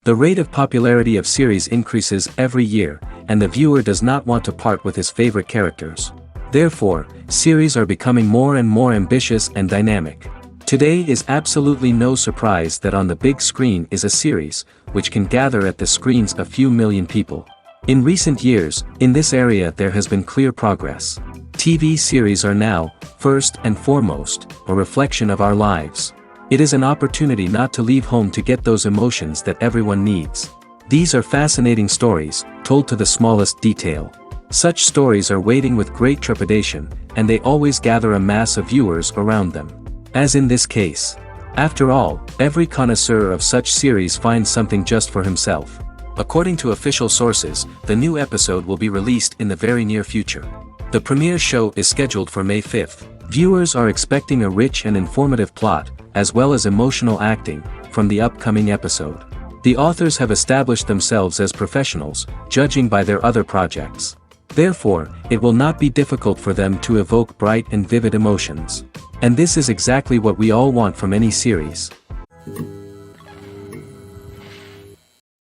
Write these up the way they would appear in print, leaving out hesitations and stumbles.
The rate of popularity of series increases every year, and the viewer does not want to part with his favorite characters. Therefore, series are becoming more and more ambitious and dynamic. Today is absolutely no surprise that on the big screen is a series, which can gather at the screens a few million people. In recent years, in this area there has been clear progress. TV series are now, first and foremost, a reflection of our lives. It is an opportunity not to leave home to get those emotions that everyone needs. These are fascinating stories, told to the smallest detail. Such stories are waiting with great trepidation, and they always gather a mass of viewers around them. As in this case. After all, every connoisseur of such series finds something just for himself. According to official sources, the new episode will be released in the very near future. The premiere show is scheduled for May 5th. Viewers are expecting a rich and informative plot, as well as emotional acting, from the upcoming episode. The authors have established themselves as professionals, judging by their other projects. Therefore, it will not be difficult for them to evoke bright and vivid emotions. And this is exactly what we all want from any series.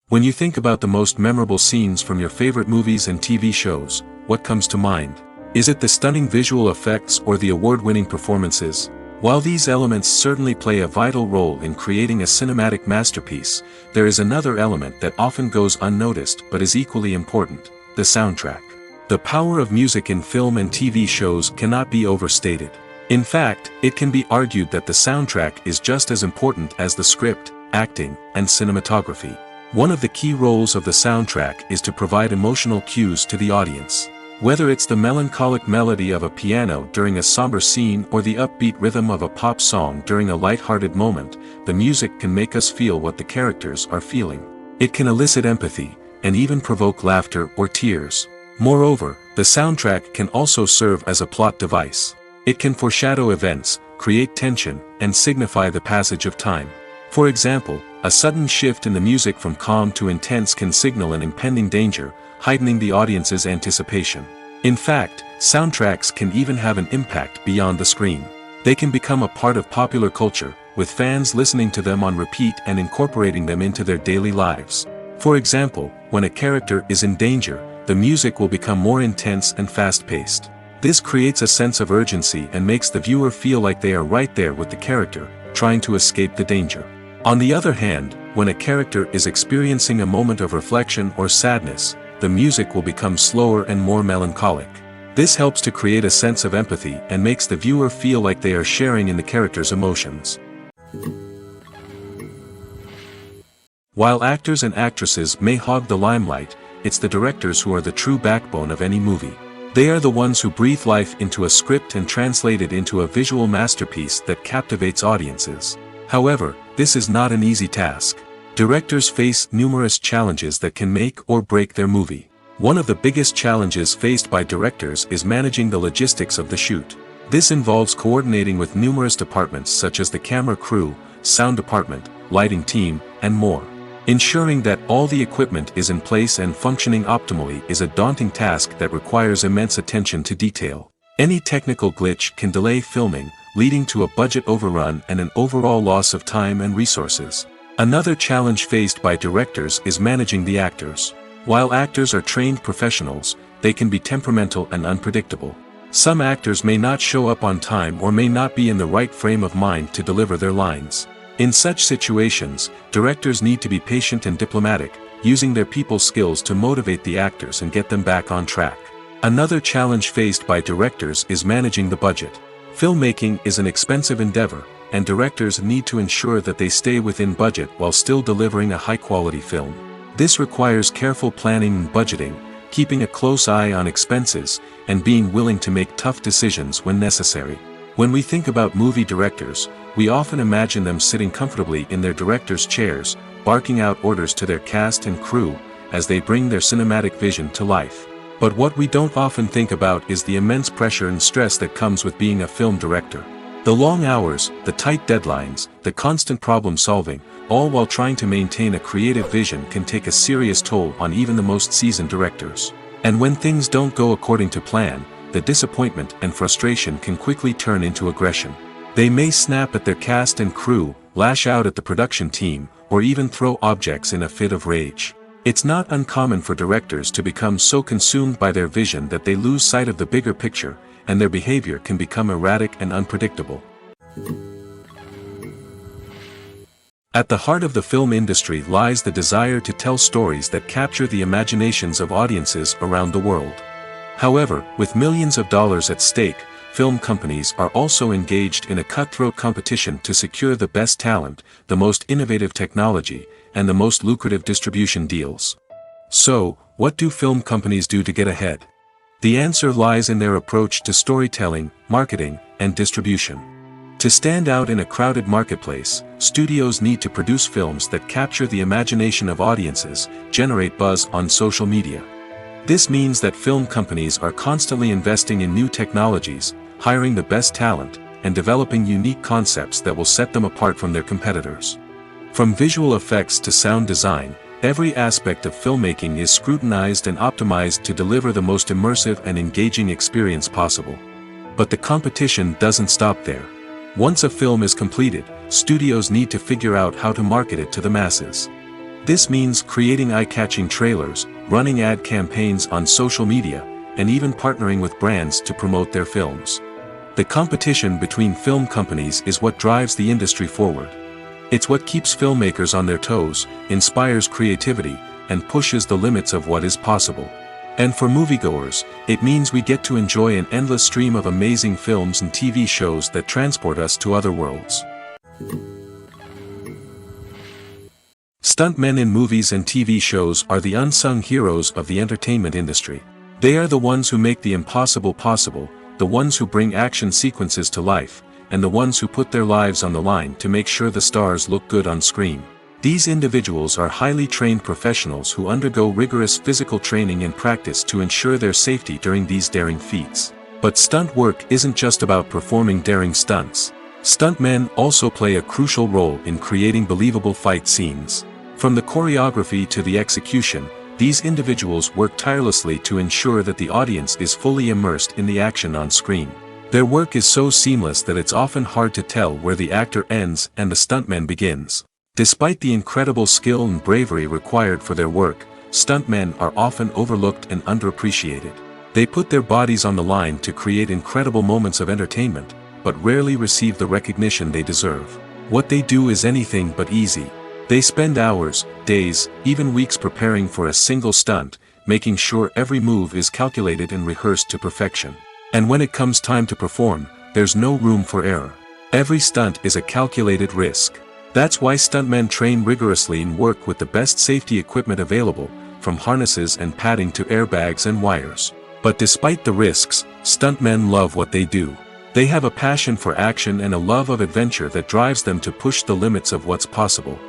When you think about the most memorable scenes from your favorite movies and TV shows, what comes to mind? Is it the stunning visual effects or the award-winning performances? While these elements certainly play a vital role in creating a cinematic masterpiece, there is another element that often goes unnoticed but is equally important: the soundtrack. The power of music in film and TV shows cannot be overstated. In fact, it can be argued that the soundtrack is just as important as the script, acting, and cinematography. One of the key roles of the soundtrack is to provide emotional cues to the audience. Whether it's the melancholic melody of a piano during a somber scene or the upbeat rhythm of a pop song during a light-hearted moment, the music can make us feel what the characters are feeling. It can elicit empathy, and even provoke laughter or tears. Moreover, the soundtrack can also serve as a plot device. It can foreshadow events, create tension, and signify the passage of time. For example, a sudden shift in the music from calm to intense can signal an impending danger, heightening the audience's anticipation. In fact, soundtracks can even have an impact beyond the screen. They can become a part of popular culture, with fans listening to them on repeat and incorporating them into their daily lives. For example, when a character is in danger, the music will become more intense and fast-paced. This creates a sense of urgency and makes the viewer feel like they are right there with the character, trying to escape the danger. On the other hand, when a character is experiencing a moment of reflection or sadness, the music will become slower and more melancholic. This helps to create a sense of empathy and makes the viewer feel like they are sharing in the character's emotions. While actors and actresses may hog the limelight, it's the directors who are the true backbone of any movie. They are the ones who breathe life into a script and translate it into a visual masterpiece that captivates audiences. However, this is not an easy task. Directors face numerous challenges that can make or break their movie. One of the biggest challenges faced by directors is managing the logistics of the shoot. This involves coordinating with numerous departments such as the camera crew, sound department, lighting team, and more. Ensuring that all the equipment is in place and functioning optimally is a daunting task that requires immense attention to detail. Any technical glitch can delay filming, leading to a budget overrun and an overall loss of time and resources. Another challenge faced by directors is managing the actors. While actors are trained professionals, they can be temperamental and unpredictable. Some actors may not show up on time or may not be in the right frame of mind to deliver their lines. In such situations, directors need to be patient and diplomatic, using their people skills to motivate the actors and get them back on track. Another challenge faced by directors is managing the budget. Filmmaking is an expensive endeavor, and directors need to ensure that they stay within budget while still delivering a high-quality film. This requires careful planning and budgeting, keeping a close eye on expenses, and being willing to make tough decisions when necessary. When we think about movie directors, we often imagine them sitting comfortably in their director's chairs, barking out orders to their cast and crew, as they bring their cinematic vision to life. But what we don't often think about is the immense pressure and stress that comes with being a film director. The long hours, the tight deadlines, the constant problem solving, all while trying to maintain a creative vision can take a serious toll on even the most seasoned directors. And when things don't go according to plan, the disappointment and frustration can quickly turn into aggression. They may snap at their cast and crew, lash out at the production team, or even throw objects in a fit of rage. It's not uncommon for directors to become so consumed by their vision that they lose sight of the bigger picture, and their behavior can become erratic and unpredictable. At the heart of the film industry lies the desire to tell stories that capture the imaginations of audiences around the world. However, with millions of dollars at stake, film companies are also engaged in a cutthroat competition to secure the best talent, the most innovative technology, and the most lucrative distribution deals. So, what do film companies do to get ahead? The answer lies in their approach to storytelling, marketing, and distribution. To stand out in a crowded marketplace, studios need to produce films that capture the imagination of audiences, generate buzz on social media. This means that film companies are constantly investing in new technologies, hiring the best talent, and developing unique concepts that will set them apart from their competitors. From visual effects to sound design, every aspect of filmmaking is scrutinized and optimized to deliver the most immersive and engaging experience possible. But the competition doesn't stop there. Once a film is completed, studios need to figure out how to market it to the masses. This means creating eye-catching trailers, running ad campaigns on social media, and even partnering with brands to promote their films. The competition between film companies is what drives the industry forward. It's what keeps filmmakers on their toes, inspires creativity, and pushes the limits of what is possible. And for moviegoers, it means we get to enjoy an endless stream of amazing films and TV shows that transport us to other worlds. Stuntmen in movies and TV shows are the unsung heroes of the entertainment industry. They are the ones who make the impossible possible, the ones who bring action sequences to life, and the ones who put their lives on the line to make sure the stars look good on screen. These individuals are highly trained professionals who undergo rigorous physical training and practice to ensure their safety during these daring feats. But stunt work isn't just about performing daring stunts. Stuntmen also play a crucial role in creating believable fight scenes. From the choreography to the execution, these individuals work tirelessly to ensure that the audience is fully immersed in the action on screen. Their work is so seamless that it's often hard to tell where the actor ends and the stuntman begins. Despite the incredible skill and bravery required for their work, stuntmen are often overlooked and underappreciated. They put their bodies on the line to create incredible moments of entertainment, but rarely receive the recognition they deserve. What they do is anything but easy. They spend hours, days, even weeks preparing for a single stunt, making sure every move is calculated and rehearsed to perfection. And when it comes time to perform, there's no room for error. Every stunt is a calculated risk. That's why stuntmen train rigorously and work with the best safety equipment available, from harnesses and padding to airbags and wires. But despite the risks, stuntmen love what they do. They have a passion for action and a love of adventure that drives them to push the limits of what's possible.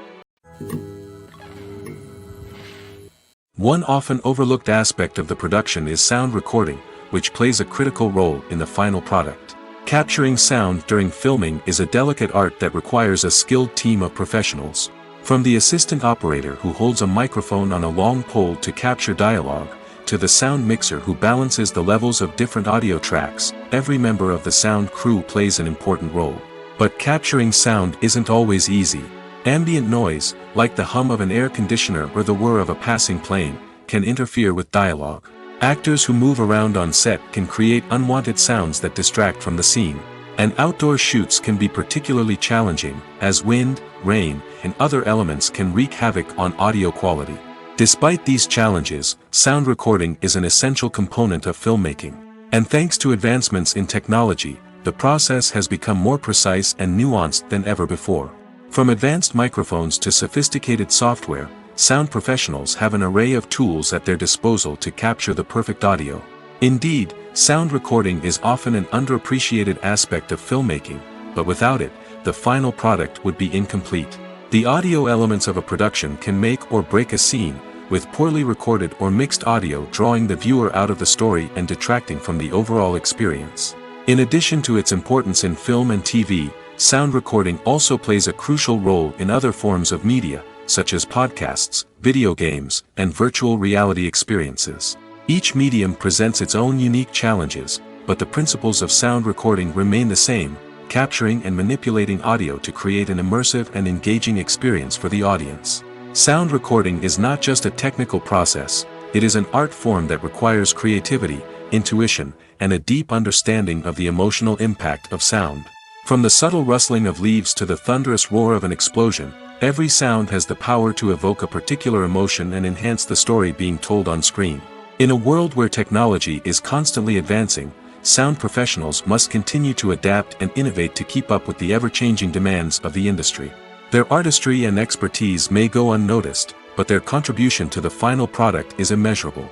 One often overlooked aspect of the production is sound recording, which plays a critical role in the final product. Capturing sound during filming is a delicate art that requires a skilled team of professionals. From the assistant operator who holds a microphone on a long pole to capture dialogue, to the sound mixer who balances the levels of different audio tracks, every member of the sound crew plays an important role. But capturing sound isn't always easy. Ambient noise, like the hum of an air conditioner or the whir of a passing plane, can interfere with dialogue. Actors who move around on set can create unwanted sounds that distract from the scene. And outdoor shoots can be particularly challenging, as wind, rain, and other elements can wreak havoc on audio quality. Despite these challenges, sound recording is an essential component of filmmaking. And thanks to advancements in technology, the process has become more precise and nuanced than ever before. From advanced microphones to sophisticated software, sound professionals have an array of tools at their disposal to capture the perfect audio. Indeed, sound recording is often an underappreciated aspect of filmmaking, but without it, the final product would be incomplete. The audio elements of a production can make or break a scene, with poorly recorded or mixed audio drawing the viewer out of the story and detracting from the overall experience. In addition to its importance in film and TV, sound recording also plays a crucial role in other forms of media, such as podcasts, video games, and virtual reality experiences. Each medium presents its own unique challenges, but the principles of sound recording remain the same: capturing and manipulating audio to create an immersive and engaging experience for the audience. Sound recording is not just a technical process, it is an art form that requires creativity, intuition, and a deep understanding of the emotional impact of sound. From the subtle rustling of leaves to the thunderous roar of an explosion, every sound has the power to evoke a particular emotion and enhance the story being told on screen. In a world where technology is constantly advancing, sound professionals must continue to adapt and innovate to keep up with the ever-changing demands of the industry. Their artistry and expertise may go unnoticed, but their contribution to the final product is immeasurable.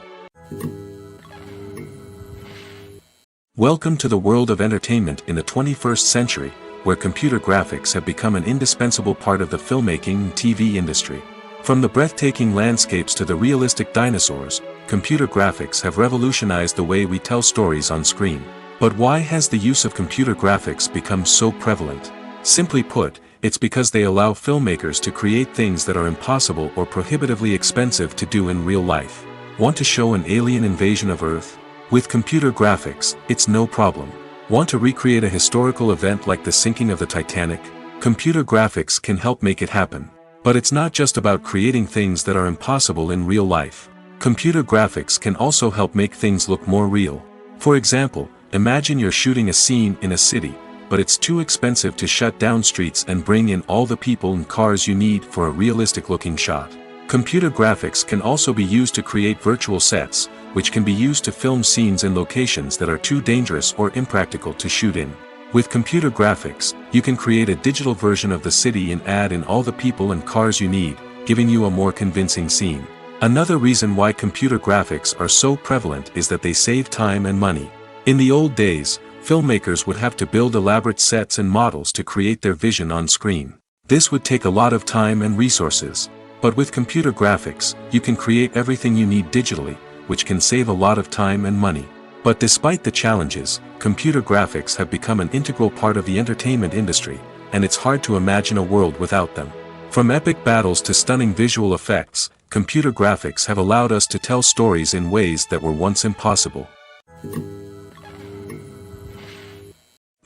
Welcome to the world of entertainment in the 21st century, where computer graphics have become an indispensable part of the filmmaking and TV industry. From the breathtaking landscapes to the realistic dinosaurs, computer graphics have revolutionized the way we tell stories on screen. But why has the use of computer graphics become so prevalent? Simply put, it's because they allow filmmakers to create things that are impossible or prohibitively expensive to do in real life. Want to show an alien invasion of Earth? With computer graphics, it's no problem. Want to recreate a historical event like the sinking of the Titanic? Computer graphics can help make it happen. But it's not just about creating things that are impossible in real life. Computer graphics can also help make things look more real. For example, imagine you're shooting a scene in a city, but it's too expensive to shut down streets and bring in all the people and cars you need for a realistic-looking shot. Computer graphics can also be used to create virtual sets, which can be used to film scenes in locations that are too dangerous or impractical to shoot in. With computer graphics, you can create a digital version of the city and add in all the people and cars you need, giving you a more convincing scene. Another reason why computer graphics are so prevalent is that they save time and money. In the old days, filmmakers would have to build elaborate sets and models to create their vision on screen. This would take a lot of time and resources. But with computer graphics, you can create everything you need digitally, which can save a lot of time and money. But despite the challenges, computer graphics have become an integral part of the entertainment industry, and it's hard to imagine a world without them. From epic battles to stunning visual effects, computer graphics have allowed us to tell stories in ways that were once impossible.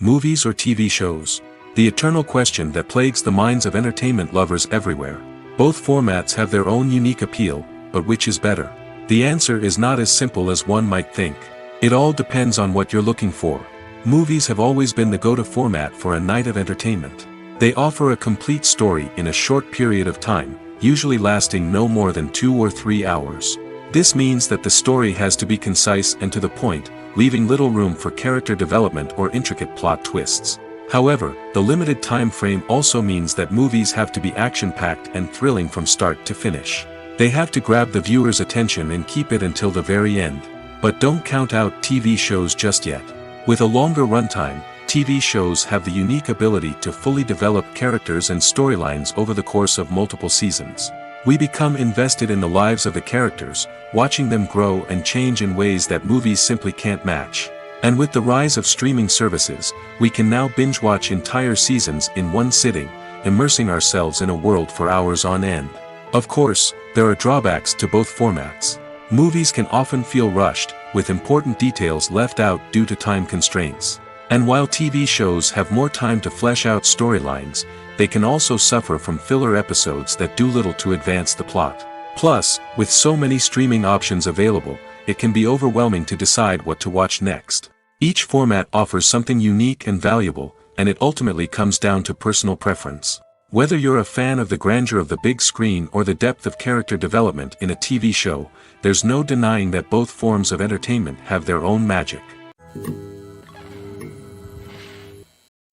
Movies or TV shows? The eternal question that plagues the minds of entertainment lovers everywhere. Both formats have their own unique appeal, but which is better? The answer is not as simple as one might think. It all depends on what you're looking for. Movies have always been the go-to format for a night of entertainment. They offer a complete story in a short period of time, usually lasting no more than 2 or 3 hours. This means that the story has to be concise and to the point, leaving little room for character development or intricate plot twists. However, the limited time frame also means that movies have to be action-packed and thrilling from start to finish. They have to grab the viewer's attention and keep it until the very end. But don't count out TV shows just yet. With a longer runtime, TV shows have the unique ability to fully develop characters and storylines over the course of multiple seasons. We become invested in the lives of the characters, watching them grow and change in ways that movies simply can't match. And with the rise of streaming services, we can now binge-watch entire seasons in one sitting, immersing ourselves in a world for hours on end. Of course, there are drawbacks to both formats. Movies can often feel rushed, with important details left out due to time constraints. And while TV shows have more time to flesh out storylines, they can also suffer from filler episodes that do little to advance the plot. Plus, with so many streaming options available, it can be overwhelming to decide what to watch next. Each format offers something unique and valuable, and it ultimately comes down to personal preference. Whether you're a fan of the grandeur of the big screen or the depth of character development in a TV show, there's no denying that both forms of entertainment have their own magic.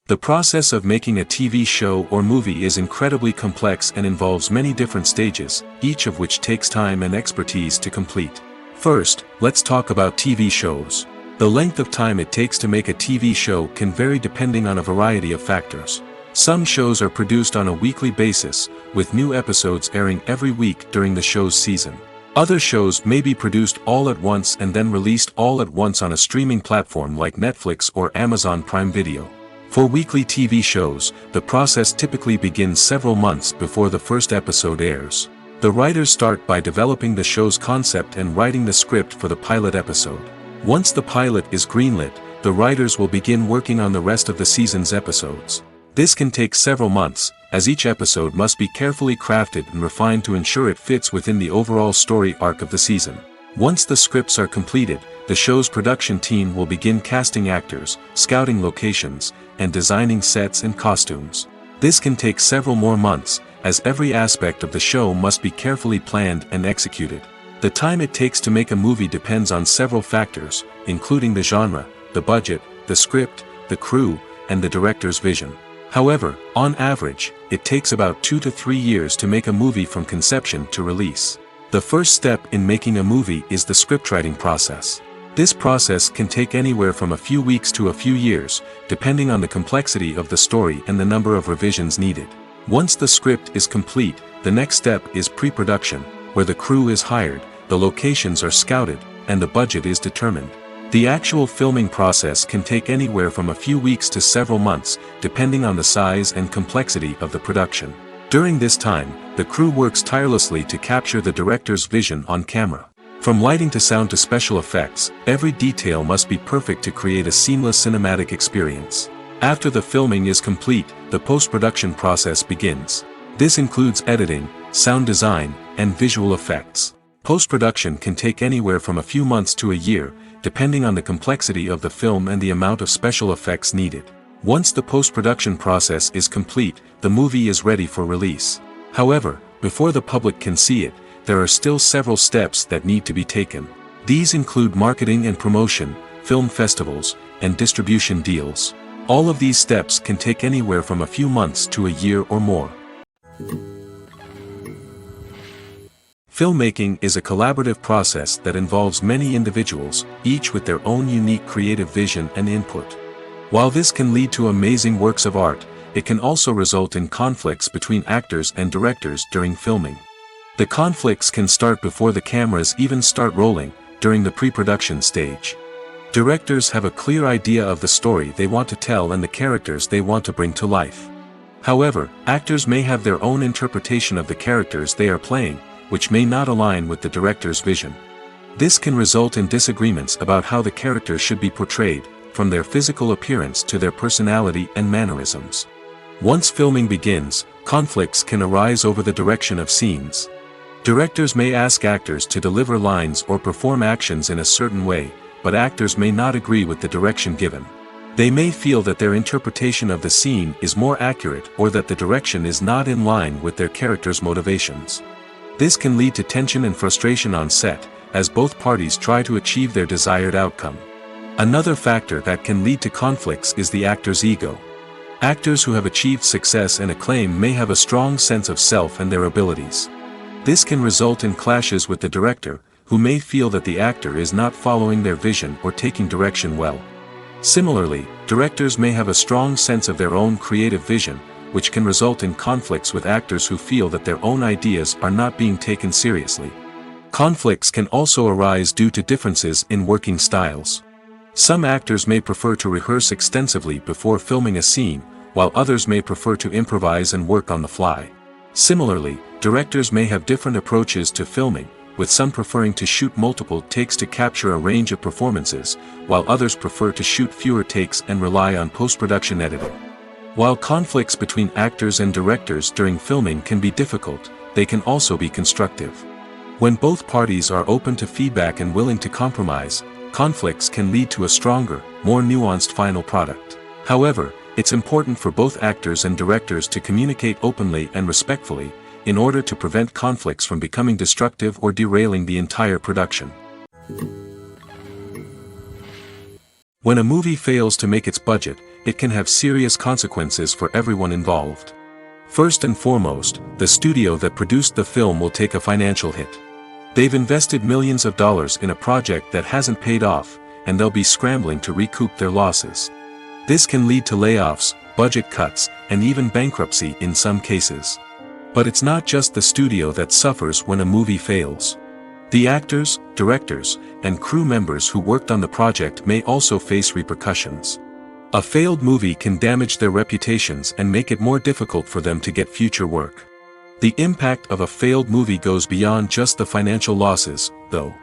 The process of making a TV show or movie is incredibly complex and involves many different stages, each of which takes time and expertise to complete. First, let's talk about TV shows. The length of time it takes to make a TV show can vary depending on a variety of factors. Some shows are produced on a weekly basis, with new episodes airing every week during the show's season. Other shows may be produced all at once and then released all at once on a streaming platform like Netflix or Amazon Prime Video. For weekly TV shows, the process typically begins several months before the first episode airs. The writers start by developing the show's concept and writing the script for the pilot episode. Once the pilot is greenlit, the writers will begin working on the rest of the season's episodes. This can take several months, as each episode must be carefully crafted and refined to ensure it fits within the overall story arc of the season. Once the scripts are completed, the show's production team will begin casting actors, scouting locations, and designing sets and costumes. This can take several more months, as every aspect of the show must be carefully planned and executed. The time it takes to make a movie depends on several factors, including the genre, the budget, the script, the crew, and the director's vision. However, on average, it takes about 2 to 3 years to make a movie from conception to release. The first step in making a movie is the scriptwriting process. This process can take anywhere from a few weeks to a few years, depending on the complexity of the story and the number of revisions needed. Once the script is complete, the next step is pre-production, where the crew is hired, the locations are scouted, and the budget is determined. The actual filming process can take anywhere from a few weeks to several months, depending on the size and complexity of the production. During this time, the crew works tirelessly to capture the director's vision on camera. From lighting to sound to special effects, every detail must be perfect to create a seamless cinematic experience. After the filming is complete, the post-production process begins. This includes editing, sound design, and visual effects. Post-production can take anywhere from a few months to a year, depending on the complexity of the film and the amount of special effects needed. Once the post-production process is complete, the movie is ready for release. However, before the public can see it, there are still several steps that need to be taken. These include marketing and promotion, film festivals, and distribution deals. All of these steps can take anywhere from a few months to a year or more. Filmmaking is a collaborative process that involves many individuals, each with their own unique creative vision and input. While this can lead to amazing works of art, it can also result in conflicts between actors and directors during filming. The conflicts can start before the cameras even start rolling, during the pre-production stage. Directors have a clear idea of the story they want to tell and the characters they want to bring to life. However, actors may have their own interpretation of the characters they are playing, which may not align with the director's vision. This can result in disagreements about how the characters should be portrayed, from their physical appearance to their personality and mannerisms. Once filming begins, conflicts can arise over the direction of scenes. Directors may ask actors to deliver lines or perform actions in a certain way, but actors may not agree with the direction given. They may feel that their interpretation of the scene is more accurate or that the direction is not in line with their character's motivations. This can lead to tension and frustration on set, as both parties try to achieve their desired outcome. Another factor that can lead to conflicts is the actor's ego. Actors who have achieved success and acclaim may have a strong sense of self and their abilities. This can result in clashes with the director, who may feel that the actor is not following their vision or taking direction well. Similarly, directors may have a strong sense of their own creative vision, which can result in conflicts with actors who feel that their own ideas are not being taken seriously. Conflicts can also arise due to differences in working styles. Some actors may prefer to rehearse extensively before filming a scene, while others may prefer to improvise and work on the fly. Similarly, directors may have different approaches to filming, with some preferring to shoot multiple takes to capture a range of performances, while others prefer to shoot fewer takes and rely on post-production editing. While conflicts between actors and directors during filming can be difficult, they can also be constructive. When both parties are open to feedback and willing to compromise, conflicts can lead to a stronger, more nuanced final product. However, it's important for both actors and directors to communicate openly and respectfully, in order to prevent conflicts from becoming destructive or derailing the entire production. When a movie fails to make its budget, it can have serious consequences for everyone involved. First and foremost, the studio that produced the film will take a financial hit. They've invested millions of dollars in a project that hasn't paid off, and they'll be scrambling to recoup their losses. This can lead to layoffs, budget cuts, and even bankruptcy in some cases. But it's not just the studio that suffers when a movie fails. The actors, directors, and crew members who worked on the project may also face repercussions. A failed movie can damage their reputations and make it more difficult for them to get future work. The impact of a failed movie goes beyond just the financial losses, though.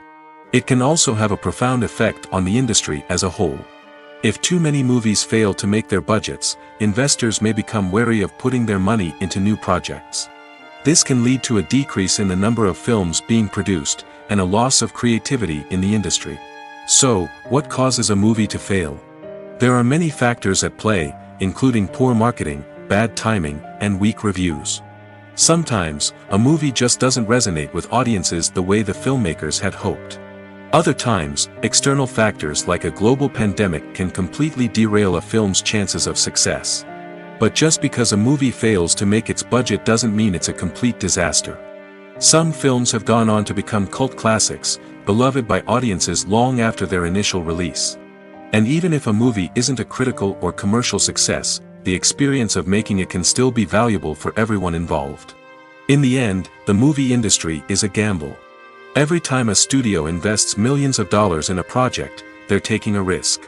It can also have a profound effect on the industry as a whole. If too many movies fail to make their budgets, investors may become wary of putting their money into new projects. This can lead to a decrease in the number of films being produced, and a loss of creativity in the industry. So, what causes a movie to fail? There are many factors at play, including poor marketing, bad timing, and weak reviews. Sometimes, a movie just doesn't resonate with audiences the way the filmmakers had hoped. Other times, external factors like a global pandemic can completely derail a film's chances of success. But just because a movie fails to make its budget doesn't mean it's a complete disaster. Some films have gone on to become cult classics, beloved by audiences long after their initial release. And even if a movie isn't a critical or commercial success, the experience of making it can still be valuable for everyone involved. In the end, the movie industry is a gamble. Every time a studio invests millions of dollars in a project, they're taking a risk.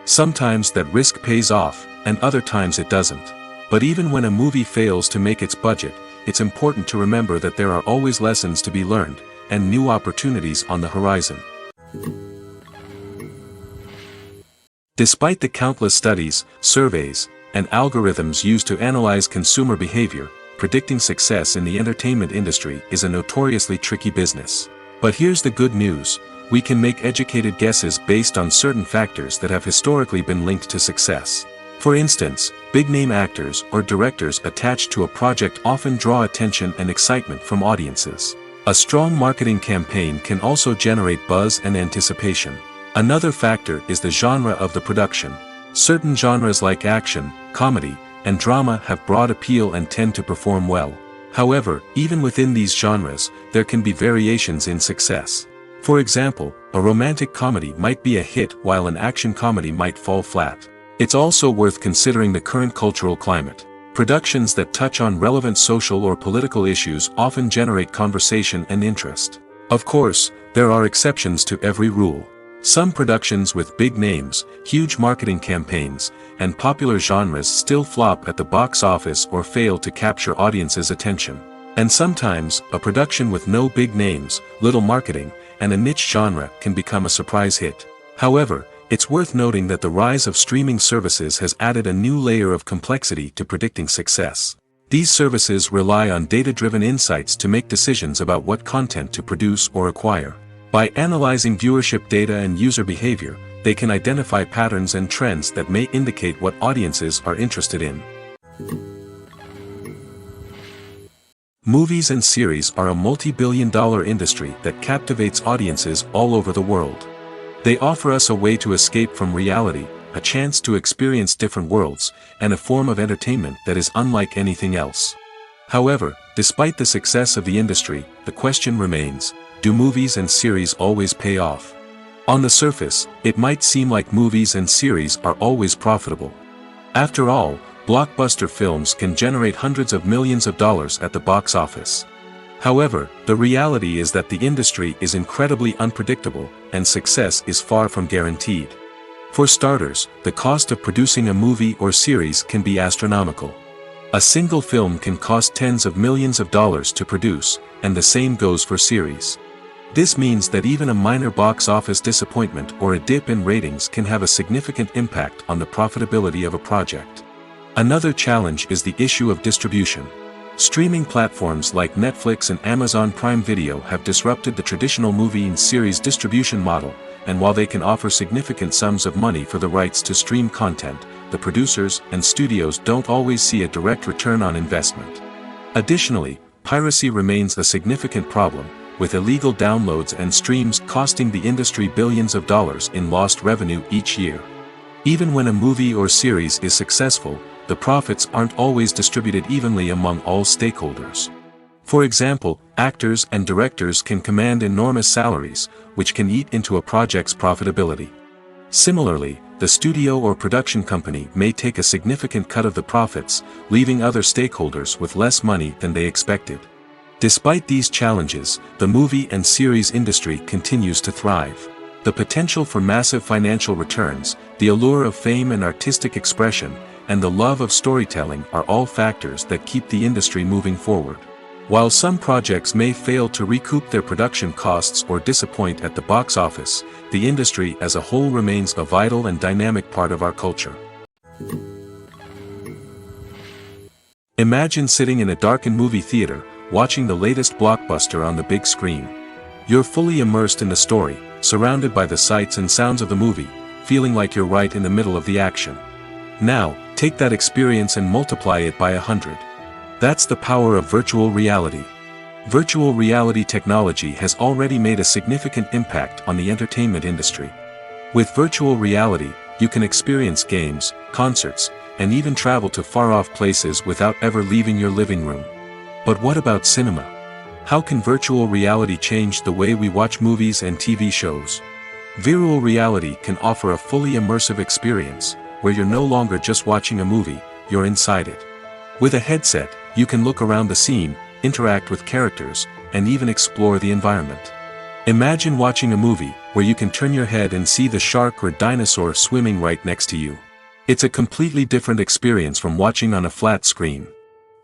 Sometimes that risk pays off, and other times it doesn't. But even when a movie fails to make its budget, it's important to remember that there are always lessons to be learned, and new opportunities on the horizon. Despite the countless studies, surveys, and algorithms used to analyze consumer behavior, predicting success in the entertainment industry is a notoriously tricky business. But here's the good news: we can make educated guesses based on certain factors that have historically been linked to success. For instance, big-name actors or directors attached to a project often draw attention and excitement from audiences. A strong marketing campaign can also generate buzz and anticipation. Another factor is the genre of the production. Certain genres like action, comedy, and drama have broad appeal and tend to perform well. However, even within these genres, there can be variations in success. For example, a romantic comedy might be a hit while an action comedy might fall flat. It's also worth considering the current cultural climate. Productions that touch on relevant social or political issues often generate conversation and interest. Of course, there are exceptions to every rule. Some productions with big names, huge marketing campaigns, and popular genres still flop at the box office or fail to capture audiences' attention. And sometimes, a production with no big names, little marketing, and a niche genre can become a surprise hit. However, it's worth noting that the rise of streaming services has added a new layer of complexity to predicting success. These services rely on data-driven insights to make decisions about what content to produce or acquire. By analyzing viewership data and user behavior, they can identify patterns and trends that may indicate what audiences are interested in. Movies and series are a multi-billion-dollar industry that captivates audiences all over the world. They offer us a way to escape from reality, a chance to experience different worlds, and a form of entertainment that is unlike anything else. However, despite the success of the industry, the question remains: do movies and series always pay off? On the surface, it might seem like movies and series are always profitable. After all, blockbuster films can generate hundreds of millions of dollars at the box office. However, the reality is that the industry is incredibly unpredictable, and success is far from guaranteed. For starters, the cost of producing a movie or series can be astronomical. A single film can cost tens of millions of dollars to produce, and the same goes for series. This means that even a minor box office disappointment or a dip in ratings can have a significant impact on the profitability of a project. Another challenge is the issue of distribution. Streaming platforms like Netflix and Amazon Prime Video have disrupted the traditional movie and series distribution model, and while they can offer significant sums of money for the rights to stream content, the producers and studios don't always see a direct return on investment. Additionally, piracy remains a significant problem, with illegal downloads and streams costing the industry billions of dollars in lost revenue each year. Even when a movie or series is successful, the profits aren't always distributed evenly among all stakeholders. For example, actors and directors can command enormous salaries, which can eat into a project's profitability. Similarly, the studio or production company may take a significant cut of the profits, leaving other stakeholders with less money than they expected. Despite these challenges, the movie and series industry continues to thrive. The potential for massive financial returns, the allure of fame and artistic expression, and the love of storytelling are all factors that keep the industry moving forward. While some projects may fail to recoup their production costs or disappoint at the box office, the industry as a whole remains a vital and dynamic part of our culture. Imagine sitting in a darkened movie theater, watching the latest blockbuster on the big screen. You're fully immersed in the story, surrounded by the sights and sounds of the movie, feeling like you're right in the middle of the action. Now, take that experience and multiply it by 100. That's the power of virtual reality. Virtual reality technology has already made a significant impact on the entertainment industry. With virtual reality, you can experience games, concerts, and even travel to far-off places without ever leaving your living room. But what about cinema? How can virtual reality change the way we watch movies and TV shows? Virtual reality can offer a fully immersive experience, where you're no longer just watching a movie, you're inside it. With a headset, you can look around the scene, interact with characters, and even explore the environment. Imagine watching a movie where you can turn your head and see the shark or dinosaur swimming right next to you. It's a completely different experience from watching on a flat screen.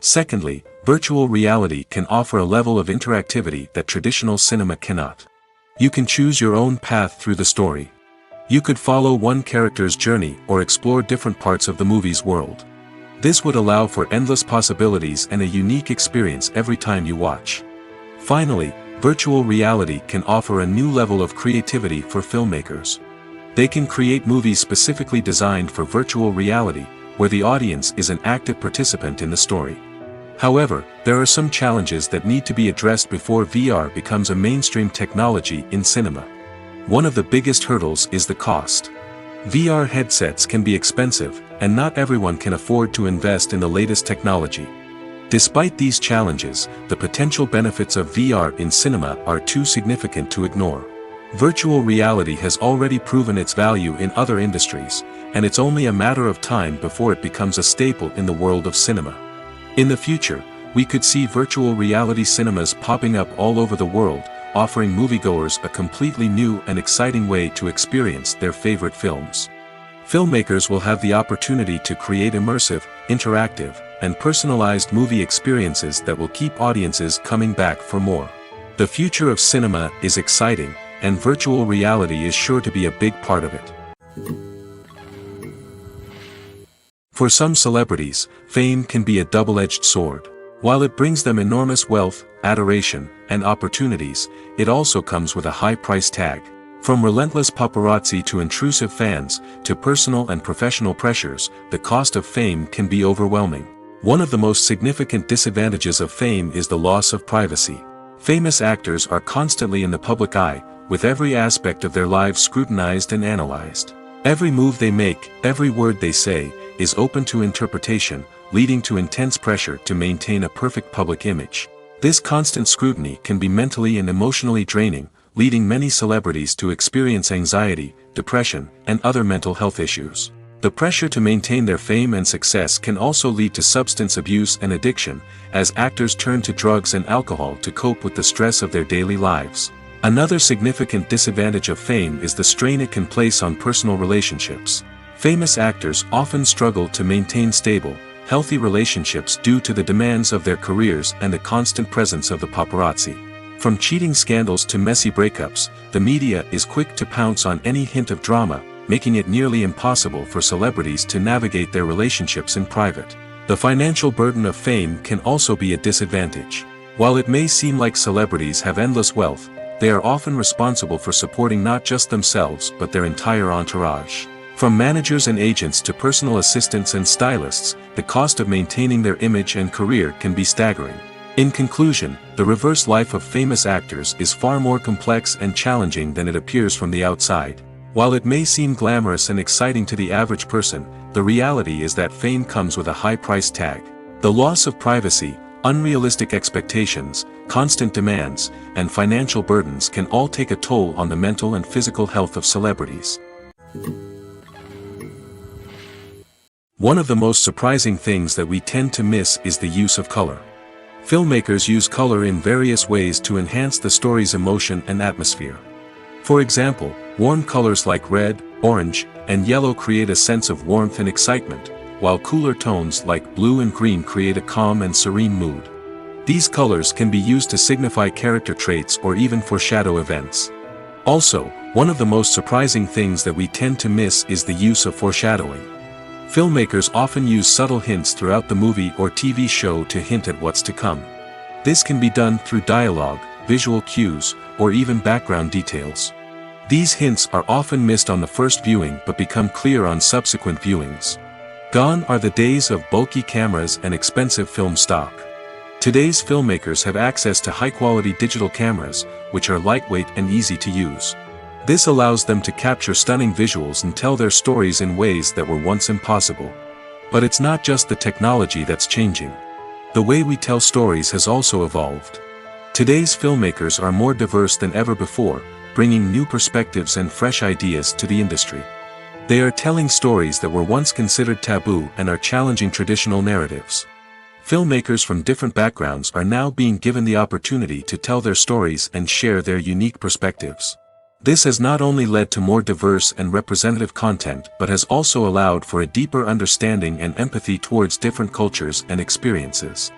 Secondly, virtual reality can offer a level of interactivity that traditional cinema cannot. You can choose your own path through the story. You could follow one character's journey or explore different parts of the movie's world. This would allow for endless possibilities and a unique experience every time you watch. Finally, virtual reality can offer a new level of creativity for filmmakers. They can create movies specifically designed for virtual reality, where the audience is an active participant in the story. However, there are some challenges that need to be addressed before VR becomes a mainstream technology in cinema. One of the biggest hurdles is the cost. VR headsets can be expensive, and not everyone can afford to invest in the latest technology. Despite these challenges, the potential benefits of VR in cinema are too significant to ignore. Virtual reality has already proven its value in other industries, and it's only a matter of time before it becomes a staple in the world of cinema. In the future, we could see virtual reality cinemas popping up all over the world, offering moviegoers a completely new and exciting way to experience their favorite films. Filmmakers will have the opportunity to create immersive, interactive, and personalized movie experiences that will keep audiences coming back for more. The future of cinema is exciting, and virtual reality is sure to be a big part of it. For some celebrities, fame can be a double-edged sword. While it brings them enormous wealth, adoration, and opportunities, it also comes with a high price tag. From relentless paparazzi to intrusive fans, to personal and professional pressures, the cost of fame can be overwhelming. One of the most significant disadvantages of fame is the loss of privacy. Famous actors are constantly in the public eye, with every aspect of their lives scrutinized and analyzed. Every move they make, every word they say, is open to interpretation, leading to intense pressure to maintain a perfect public image. This constant scrutiny can be mentally and emotionally draining, leading many celebrities to experience anxiety, depression, and other mental health issues. The pressure to maintain their fame and success can also lead to substance abuse and addiction, as actors turn to drugs and alcohol to cope with the stress of their daily lives. Another significant disadvantage of fame is the strain it can place on personal relationships. Famous actors often struggle to maintain stable, healthy relationships due to the demands of their careers and the constant presence of the paparazzi. From cheating scandals to messy breakups, the media is quick to pounce on any hint of drama, making it nearly impossible for celebrities to navigate their relationships in private. The financial burden of fame can also be a disadvantage. While it may seem like celebrities have endless wealth, they are often responsible for supporting not just themselves but their entire entourage. From managers and agents to personal assistants and stylists, the cost of maintaining their image and career can be staggering. In conclusion, the reverse life of famous actors is far more complex and challenging than it appears from the outside. While it may seem glamorous and exciting to the average person, the reality is that fame comes with a high price tag. The loss of privacy, unrealistic expectations, constant demands, and financial burdens can all take a toll on the mental and physical health of celebrities. One of the most surprising things that we tend to miss is the use of color. Filmmakers use color in various ways to enhance the story's emotion and atmosphere. For example, warm colors like red, orange, and yellow create a sense of warmth and excitement, while cooler tones like blue and green create a calm and serene mood. These colors can be used to signify character traits or even foreshadow events. Also, one of the most surprising things that we tend to miss is the use of foreshadowing. Filmmakers often use subtle hints throughout the movie or TV show to hint at what's to come. This can be done through dialogue, visual cues, or even background details. These hints are often missed on the first viewing but become clear on subsequent viewings. Gone are the days of bulky cameras and expensive film stock. Today's filmmakers have access to high-quality digital cameras, which are lightweight and easy to use. This allows them to capture stunning visuals and tell their stories in ways that were once impossible. But it's not just the technology that's changing. The way we tell stories has also evolved. Today's filmmakers are more diverse than ever before, bringing new perspectives and fresh ideas to the industry. They are telling stories that were once considered taboo and are challenging traditional narratives. Filmmakers from different backgrounds are now being given the opportunity to tell their stories and share their unique perspectives. This has not only led to more diverse and representative content but has also allowed for a deeper understanding and empathy towards different cultures and experiences.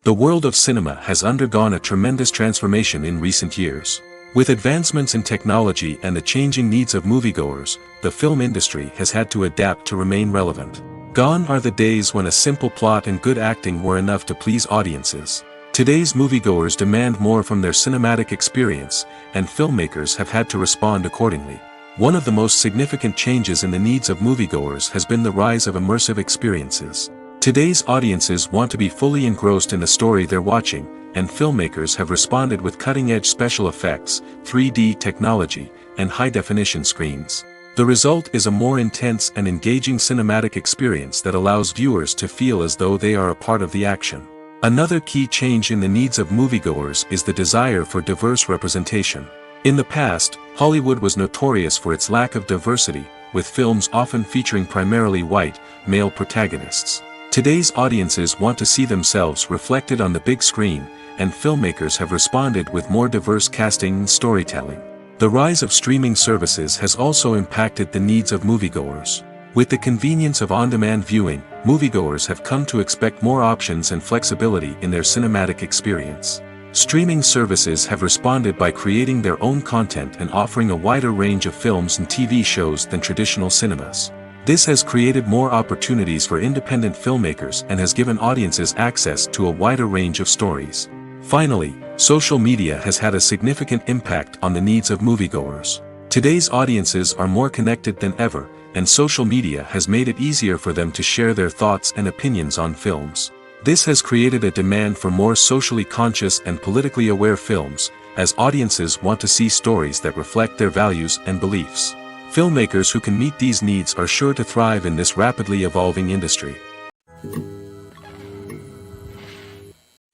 The world of cinema has undergone a tremendous transformation in recent years. With advancements in technology and the changing needs of moviegoers, the film industry has had to adapt to remain relevant. Gone are the days when a simple plot and good acting were enough to please audiences. Today's moviegoers demand more from their cinematic experience, and filmmakers have had to respond accordingly. One of the most significant changes in the needs of moviegoers has been the rise of immersive experiences. Today's audiences want to be fully engrossed in the story they're watching, and filmmakers have responded with cutting-edge special effects, 3D technology, and high-definition screens. The result is a more intense and engaging cinematic experience that allows viewers to feel as though they are a part of the action. Another key change in the needs of moviegoers is the desire for diverse representation. In the past, Hollywood was notorious for its lack of diversity, with films often featuring primarily white, male protagonists. Today's audiences want to see themselves reflected on the big screen, and filmmakers have responded with more diverse casting and storytelling. The rise of streaming services has also impacted the needs of moviegoers. With the convenience of on-demand viewing, moviegoers have come to expect more options and flexibility in their cinematic experience. Streaming services have responded by creating their own content and offering a wider range of films and TV shows than traditional cinemas. This has created more opportunities for independent filmmakers and has given audiences access to a wider range of stories. Finally, social media has had a significant impact on the needs of moviegoers. Today's audiences are more connected than ever, and social media has made it easier for them to share their thoughts and opinions on films. This has created a demand for more socially conscious and politically aware films, as audiences want to see stories that reflect their values and beliefs. Filmmakers who can meet these needs are sure to thrive in this rapidly evolving industry.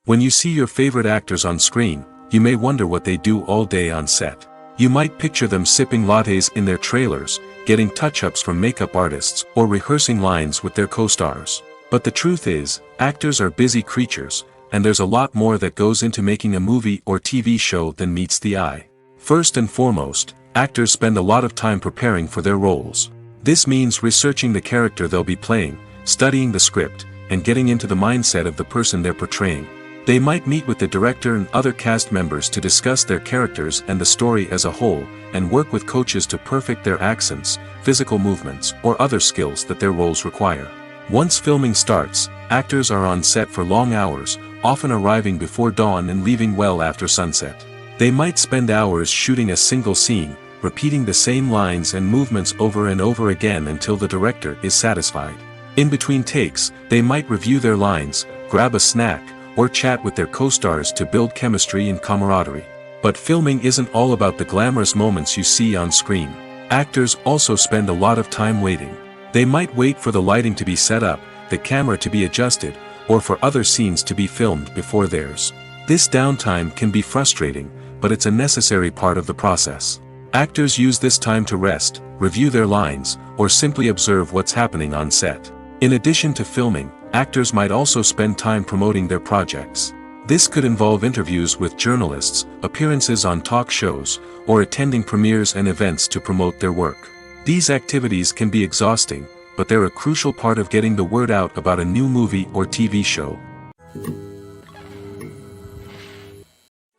When you see your favorite actors on screen, you may wonder what they do all day on set. You might picture them sipping lattes in their trailers, getting touch-ups from makeup artists, or rehearsing lines with their co-stars. But the truth is, actors are busy creatures, and there's a lot more that goes into making a movie or TV show than meets the eye. First and foremost, actors spend a lot of time preparing for their roles. This means researching the character they'll be playing, studying the script, and getting into the mindset of the person they're portraying. They might meet with the director and other cast members to discuss their characters and the story as a whole, and work with coaches to perfect their accents, physical movements, or other skills that their roles require. Once filming starts, actors are on set for long hours, often arriving before dawn and leaving well after sunset. They might spend hours shooting a single scene, repeating the same lines and movements over and over again until the director is satisfied. In between takes, they might review their lines, grab a snack, or chat with their co-stars to build chemistry and camaraderie. But filming isn't all about the glamorous moments you see on screen. Actors also spend a lot of time waiting. They might wait for the lighting to be set up, the camera to be adjusted, or for other scenes to be filmed before theirs. This downtime can be frustrating, but it's a necessary part of the process. Actors use this time to rest, review their lines, or simply observe what's happening on set. In addition to filming, actors might also spend time promoting their projects. This could involve interviews with journalists, appearances on talk shows, or attending premieres and events to promote their work. These activities can be exhausting, but they're a crucial part of getting the word out about a new movie or TV show.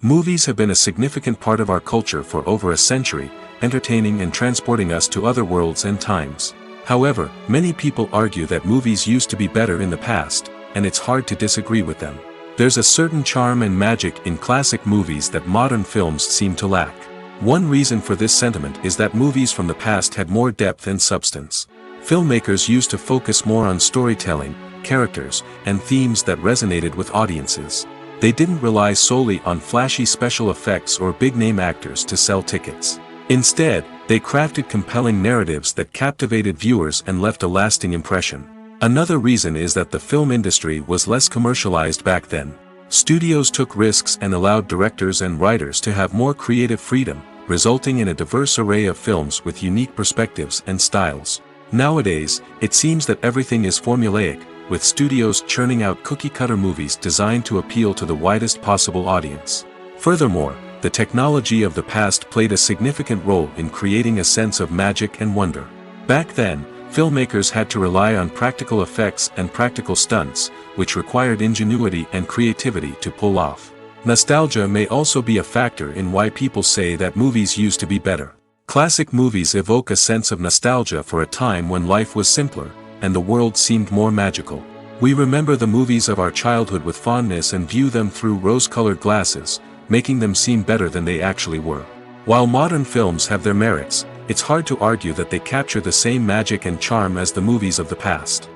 Movies have been a significant part of our culture for over a century, entertaining and transporting us to other worlds and times. However, many people argue that movies used to be better in the past, and it's hard to disagree with them. There's a certain charm and magic in classic movies that modern films seem to lack. One reason for this sentiment is that movies from the past had more depth and substance. Filmmakers used to focus more on storytelling, characters, and themes that resonated with audiences. They didn't rely solely on flashy special effects or big-name actors to sell tickets. Instead, they crafted compelling narratives that captivated viewers and left a lasting impression. Another reason is that the film industry was less commercialized back then. Studios took risks and allowed directors and writers to have more creative freedom, resulting in a diverse array of films with unique perspectives and styles. Nowadays, it seems that everything is formulaic, with studios churning out cookie-cutter movies designed to appeal to the widest possible audience. Furthermore, the technology of the past played a significant role in creating a sense of magic and wonder. Back then, filmmakers had to rely on practical effects and practical stunts, which required ingenuity and creativity to pull off. Nostalgia may also be a factor in why people say that movies used to be better. Classic movies evoke a sense of nostalgia for a time when life was simpler, and the world seemed more magical. We remember the movies of our childhood with fondness and view them through rose-colored glasses, making them seem better than they actually were. While modern films have their merits, it's hard to argue that they capture the same magic and charm as the movies of the past.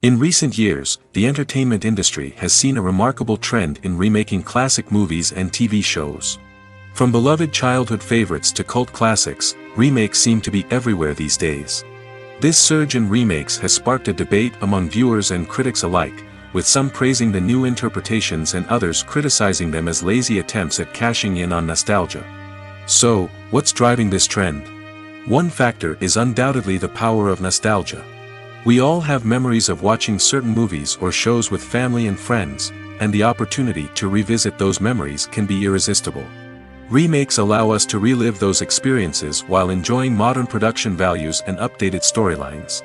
In recent years, the entertainment industry has seen a remarkable trend in remaking classic movies and TV shows. From beloved childhood favorites to cult classics, remakes seem to be everywhere these days. This surge in remakes has sparked a debate among viewers and critics alike, with some praising the new interpretations and others criticizing them as lazy attempts at cashing in on nostalgia. So, what's driving this trend? One factor is undoubtedly the power of nostalgia. We all have memories of watching certain movies or shows with family and friends, and the opportunity to revisit those memories can be irresistible. Remakes allow us to relive those experiences while enjoying modern production values and updated storylines.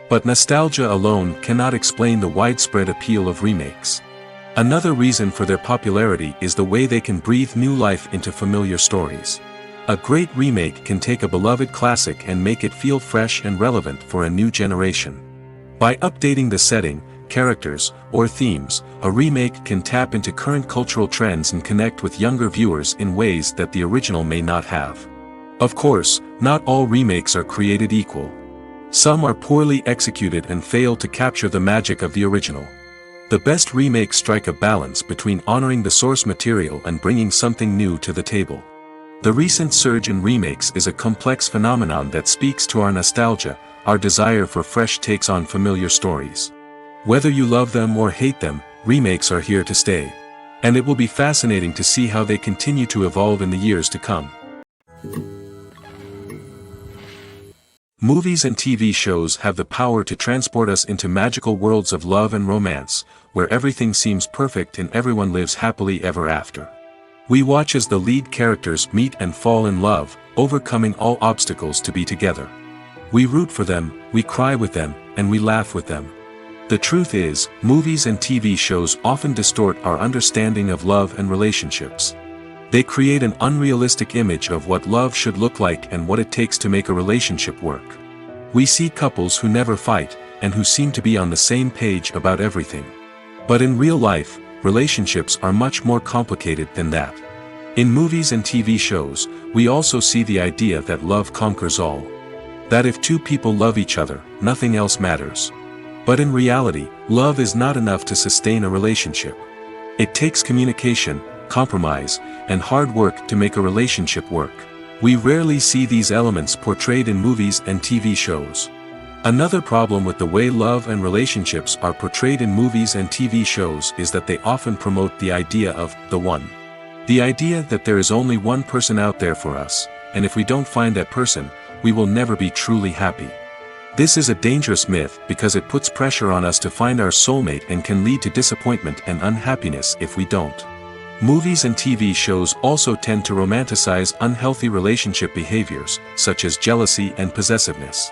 But nostalgia alone cannot explain the widespread appeal of remakes. Another reason for their popularity is the way they can breathe new life into familiar stories. A great remake can take a beloved classic and make it feel fresh and relevant for a new generation. By updating the setting, characters, or themes, a remake can tap into current cultural trends and connect with younger viewers in ways that the original may not have. Of course, not all remakes are created equal. Some are poorly executed and fail to capture the magic of the original. The best remakes strike a balance between honoring the source material and bringing something new to the table. The recent surge in remakes is a complex phenomenon that speaks to our nostalgia, our desire for fresh takes on familiar stories. Whether you love them or hate them, remakes are here to stay. And it will be fascinating to see how they continue to evolve in the years to come. Movies and TV shows have the power to transport us into magical worlds of love and romance, where everything seems perfect and everyone lives happily ever after. We watch as the lead characters meet and fall in love, overcoming all obstacles to be together. We root for them, we cry with them, and we laugh with them. The truth is, movies and TV shows often distort our understanding of love and relationships. They create an unrealistic image of what love should look like and what it takes to make a relationship work. We see couples who never fight, and who seem to be on the same page about everything. But in real life, relationships are much more complicated than that. In movies and TV shows, we also see the idea that love conquers all. That if two people love each other, nothing else matters. But in reality, love is not enough to sustain a relationship. It takes communication, compromise, and hard work to make a relationship work. We rarely see these elements portrayed in movies and TV shows. Another problem with the way love and relationships are portrayed in movies and TV shows is that they often promote the idea of the one. The idea that there is only one person out there for us, and if we don't find that person, we will never be truly happy. This is a dangerous myth because it puts pressure on us to find our soulmate and can lead to disappointment and unhappiness if we don't. Movies and TV shows also tend to romanticize unhealthy relationship behaviors, such as jealousy and possessiveness.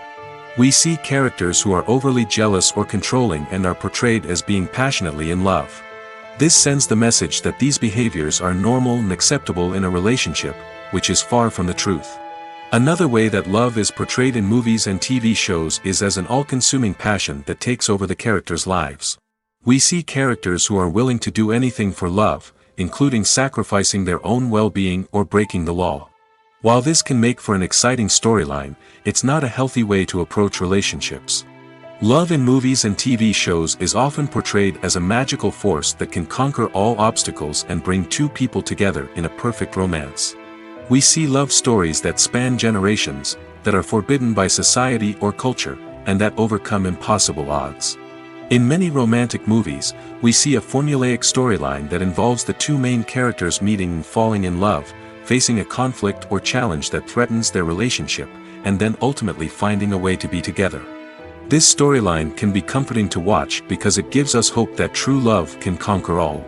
We see characters who are overly jealous or controlling and are portrayed as being passionately in love. This sends the message that these behaviors are normal and acceptable in a relationship, which is far from the truth. Another way that love is portrayed in movies and TV shows is as an all-consuming passion that takes over the characters' lives. We see characters who are willing to do anything for love, including sacrificing their own well-being or breaking the law. While this can make for an exciting storyline, it's not a healthy way to approach relationships. Love in movies and TV shows is often portrayed as a magical force that can conquer all obstacles and bring two people together in a perfect romance. We see love stories that span generations, that are forbidden by society or culture, and that overcome impossible odds. In many romantic movies, we see a formulaic storyline that involves the two main characters meeting and falling in love, facing a conflict or challenge that threatens their relationship, and then ultimately finding a way to be together. This storyline can be comforting to watch because it gives us hope that true love can conquer all.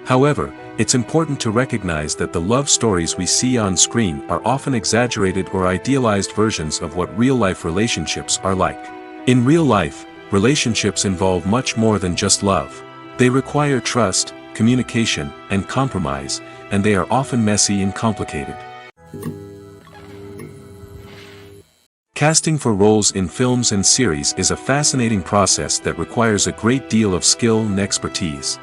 However, it's important to recognize that the love stories we see on screen are often exaggerated or idealized versions of what real-life relationships are like. In real life, relationships involve much more than just love. They require trust, communication, and compromise, and they are often messy and complicated. Casting for roles in films and series is a fascinating process that requires a great deal of skill and expertise.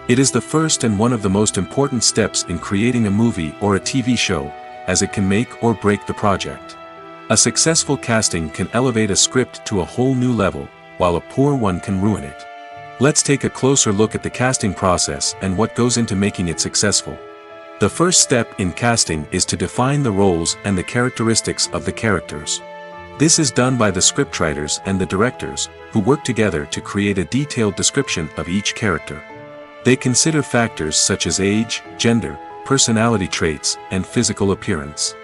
It is the first and one of the most important steps in creating a movie or a TV show, as it can make or break the project. A successful casting can elevate a script to a whole new level, while a poor one can ruin it. Let's take a closer look at the casting process and what goes into making it successful. The first step in casting is to define the roles and the characteristics of the characters. This is done by the scriptwriters and the directors, who work together to create a detailed description of each character. They consider factors such as age, gender, personality traits, and physical appearance.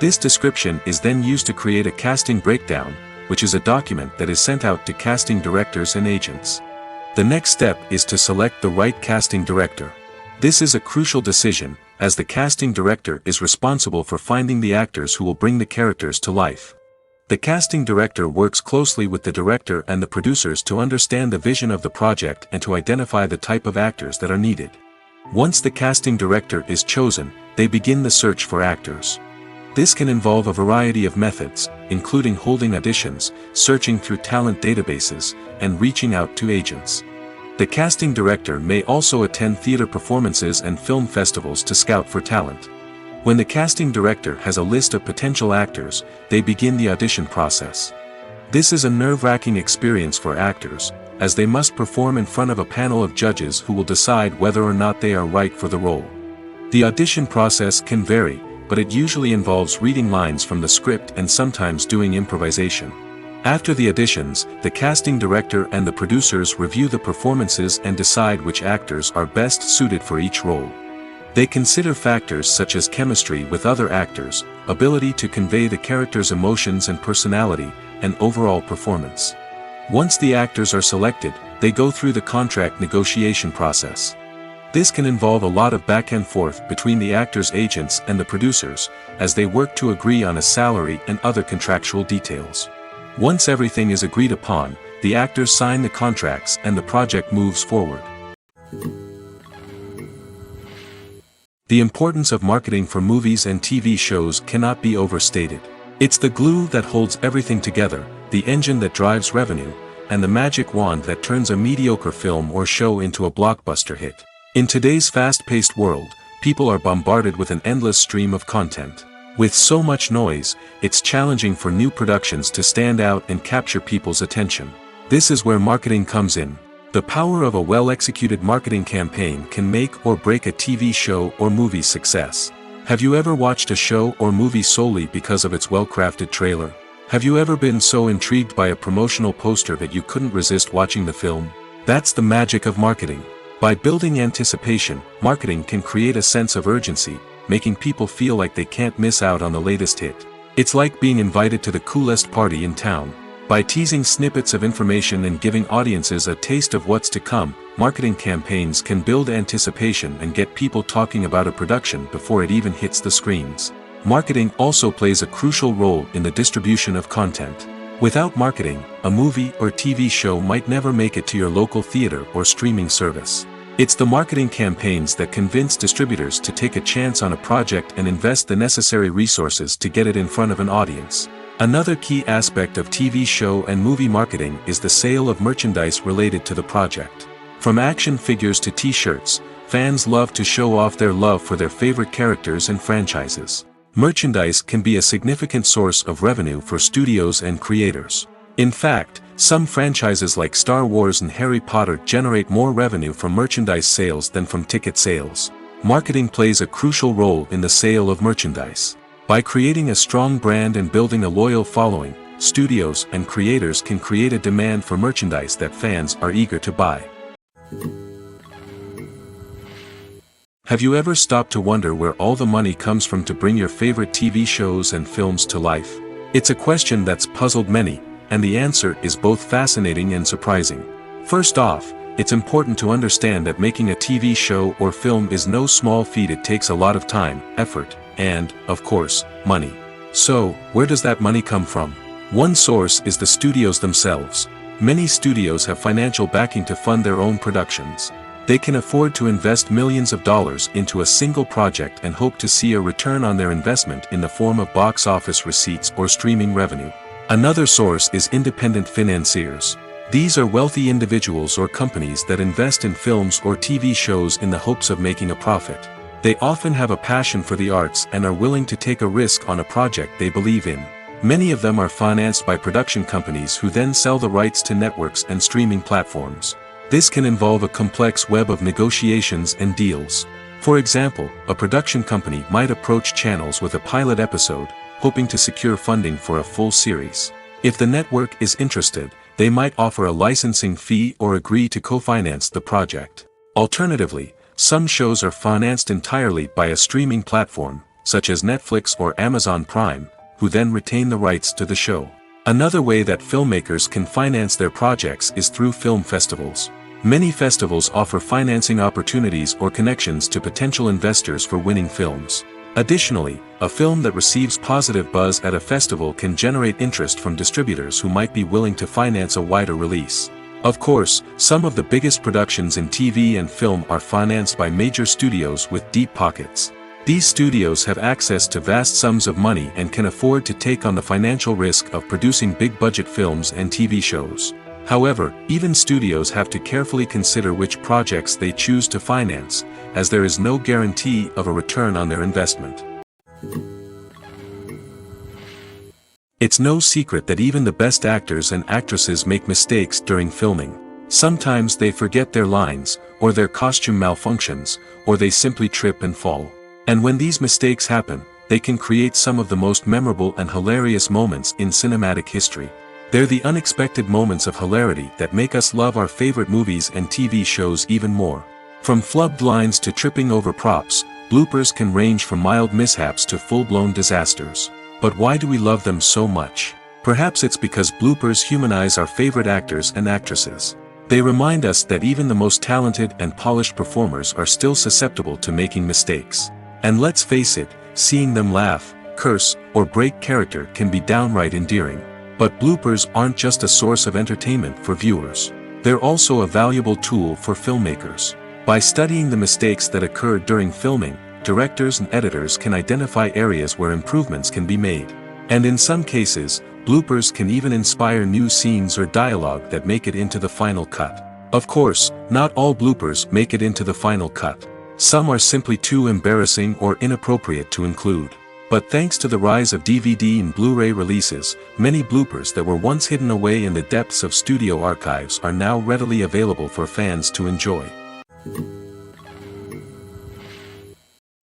This description is then used to create a casting breakdown, which is a document that is sent out to casting directors and agents. The next step is to select the right casting director. This is a crucial decision, as the casting director is responsible for finding the actors who will bring the characters to life. The casting director works closely with the director and the producers to understand the vision of the project and to identify the type of actors that are needed. Once the casting director is chosen, they begin the search for actors. This can involve a variety of methods, including holding auditions, searching through talent databases, and reaching out to agents. The casting director may also attend theater performances and film festivals to scout for talent. When the casting director has a list of potential actors, they begin the audition process. This is a nerve-wracking experience for actors, as they must perform in front of a panel of judges who will decide whether or not they are right for the role. The audition process can vary, but it usually involves reading lines from the script and sometimes doing improvisation. After the auditions, the casting director and the producers review the performances and decide which actors are best suited for each role. They consider factors such as chemistry with other actors, ability to convey the character's emotions and personality, and overall performance. Once the actors are selected, they go through the contract negotiation process. This can involve a lot of back and forth between the actors' agents and the producers, as they work to agree on a salary and other contractual details. Once everything is agreed upon, the actors sign the contracts and the project moves forward. The importance of marketing for movies and TV shows cannot be overstated. It's the glue that holds everything together, the engine that drives revenue, and the magic wand that turns a mediocre film or show into a blockbuster hit. In today's fast-paced world, people are bombarded with an endless stream of content. With so much noise, it's challenging for new productions to stand out and capture people's attention. This is where marketing comes in. The power of a well-executed marketing campaign can make or break a TV show or movie's success. Have you ever watched a show or movie solely because of its well-crafted trailer? Have you ever been so intrigued by a promotional poster that you couldn't resist watching the film? That's the magic of marketing. By building anticipation, marketing can create a sense of urgency, making people feel like they can't miss out on the latest hit. It's like being invited to the coolest party in town. By teasing snippets of information and giving audiences a taste of what's to come, marketing campaigns can build anticipation and get people talking about a production before it even hits the screens. Marketing also plays a crucial role in the distribution of content. Without marketing, a movie or TV show might never make it to your local theater or streaming service. It's the marketing campaigns that convince distributors to take a chance on a project and invest the necessary resources to get it in front of an audience. Another key aspect of TV show and movie marketing is the sale of merchandise related to the project. From action figures to t-shirts, fans love to show off their love for their favorite characters and franchises. Merchandise can be a significant source of revenue for studios and creators. In fact, some franchises like Star Wars and Harry Potter generate more revenue from merchandise sales than from ticket sales. Marketing plays a crucial role in the sale of merchandise. By creating a strong brand and building a loyal following, studios and creators can create a demand for merchandise that fans are eager to buy. Have you ever stopped to wonder where all the money comes from to bring your favorite TV shows and films to life? It's a question that's puzzled many, and the answer is both fascinating and surprising. First off, it's important to understand that making a TV show or film is no small feat. It takes a lot of time, effort, and, of course, money. So, where does that money come from? One source is the studios themselves. Many studios have financial backing to fund their own productions. They can afford to invest millions of dollars into a single project and hope to see a return on their investment in the form of box office receipts or streaming revenue. Another source is independent financiers. These are wealthy individuals or companies that invest in films or TV shows in the hopes of making a profit. They often have a passion for the arts and are willing to take a risk on a project they believe in. Many of them are financed by production companies who then sell the rights to networks and streaming platforms. This can involve a complex web of negotiations and deals. For example, a production company might approach channels with a pilot episode, hoping to secure funding for a full series. If the network is interested, they might offer a licensing fee or agree to co-finance the project. Alternatively, some shows are financed entirely by a streaming platform, such as Netflix or Amazon Prime, who then retain the rights to the show. Another way that filmmakers can finance their projects is through film festivals. Many festivals offer financing opportunities or connections to potential investors for winning films. Additionally, a film that receives positive buzz at a festival can generate interest from distributors who might be willing to finance a wider release. Of course, some of the biggest productions in TV and film are financed by major studios with deep pockets. These studios have access to vast sums of money and can afford to take on the financial risk of producing big-budget films and TV shows. However, even studios have to carefully consider which projects they choose to finance, as there is no guarantee of a return on their investment. It's no secret that even the best actors and actresses make mistakes during filming. Sometimes they forget their lines, or their costume malfunctions, or they simply trip and fall. And when these mistakes happen, they can create some of the most memorable and hilarious moments in cinematic history. They're the unexpected moments of hilarity that make us love our favorite movies and TV shows even more. From flubbed lines to tripping over props, bloopers can range from mild mishaps to full-blown disasters. But why do we love them so much? Perhaps it's because bloopers humanize our favorite actors and actresses. They remind us that even the most talented and polished performers are still susceptible to making mistakes. And let's face it, seeing them laugh, curse, or break character can be downright endearing. But bloopers aren't just a source of entertainment for viewers. They're also a valuable tool for filmmakers. By studying the mistakes that occurred during filming, directors and editors can identify areas where improvements can be made. And in some cases, bloopers can even inspire new scenes or dialogue that make it into the final cut. Of course, not all bloopers make it into the final cut. Some are simply too embarrassing or inappropriate to include. But thanks to the rise of DVD and Blu-ray releases, many bloopers that were once hidden away in the depths of studio archives are now readily available for fans to enjoy.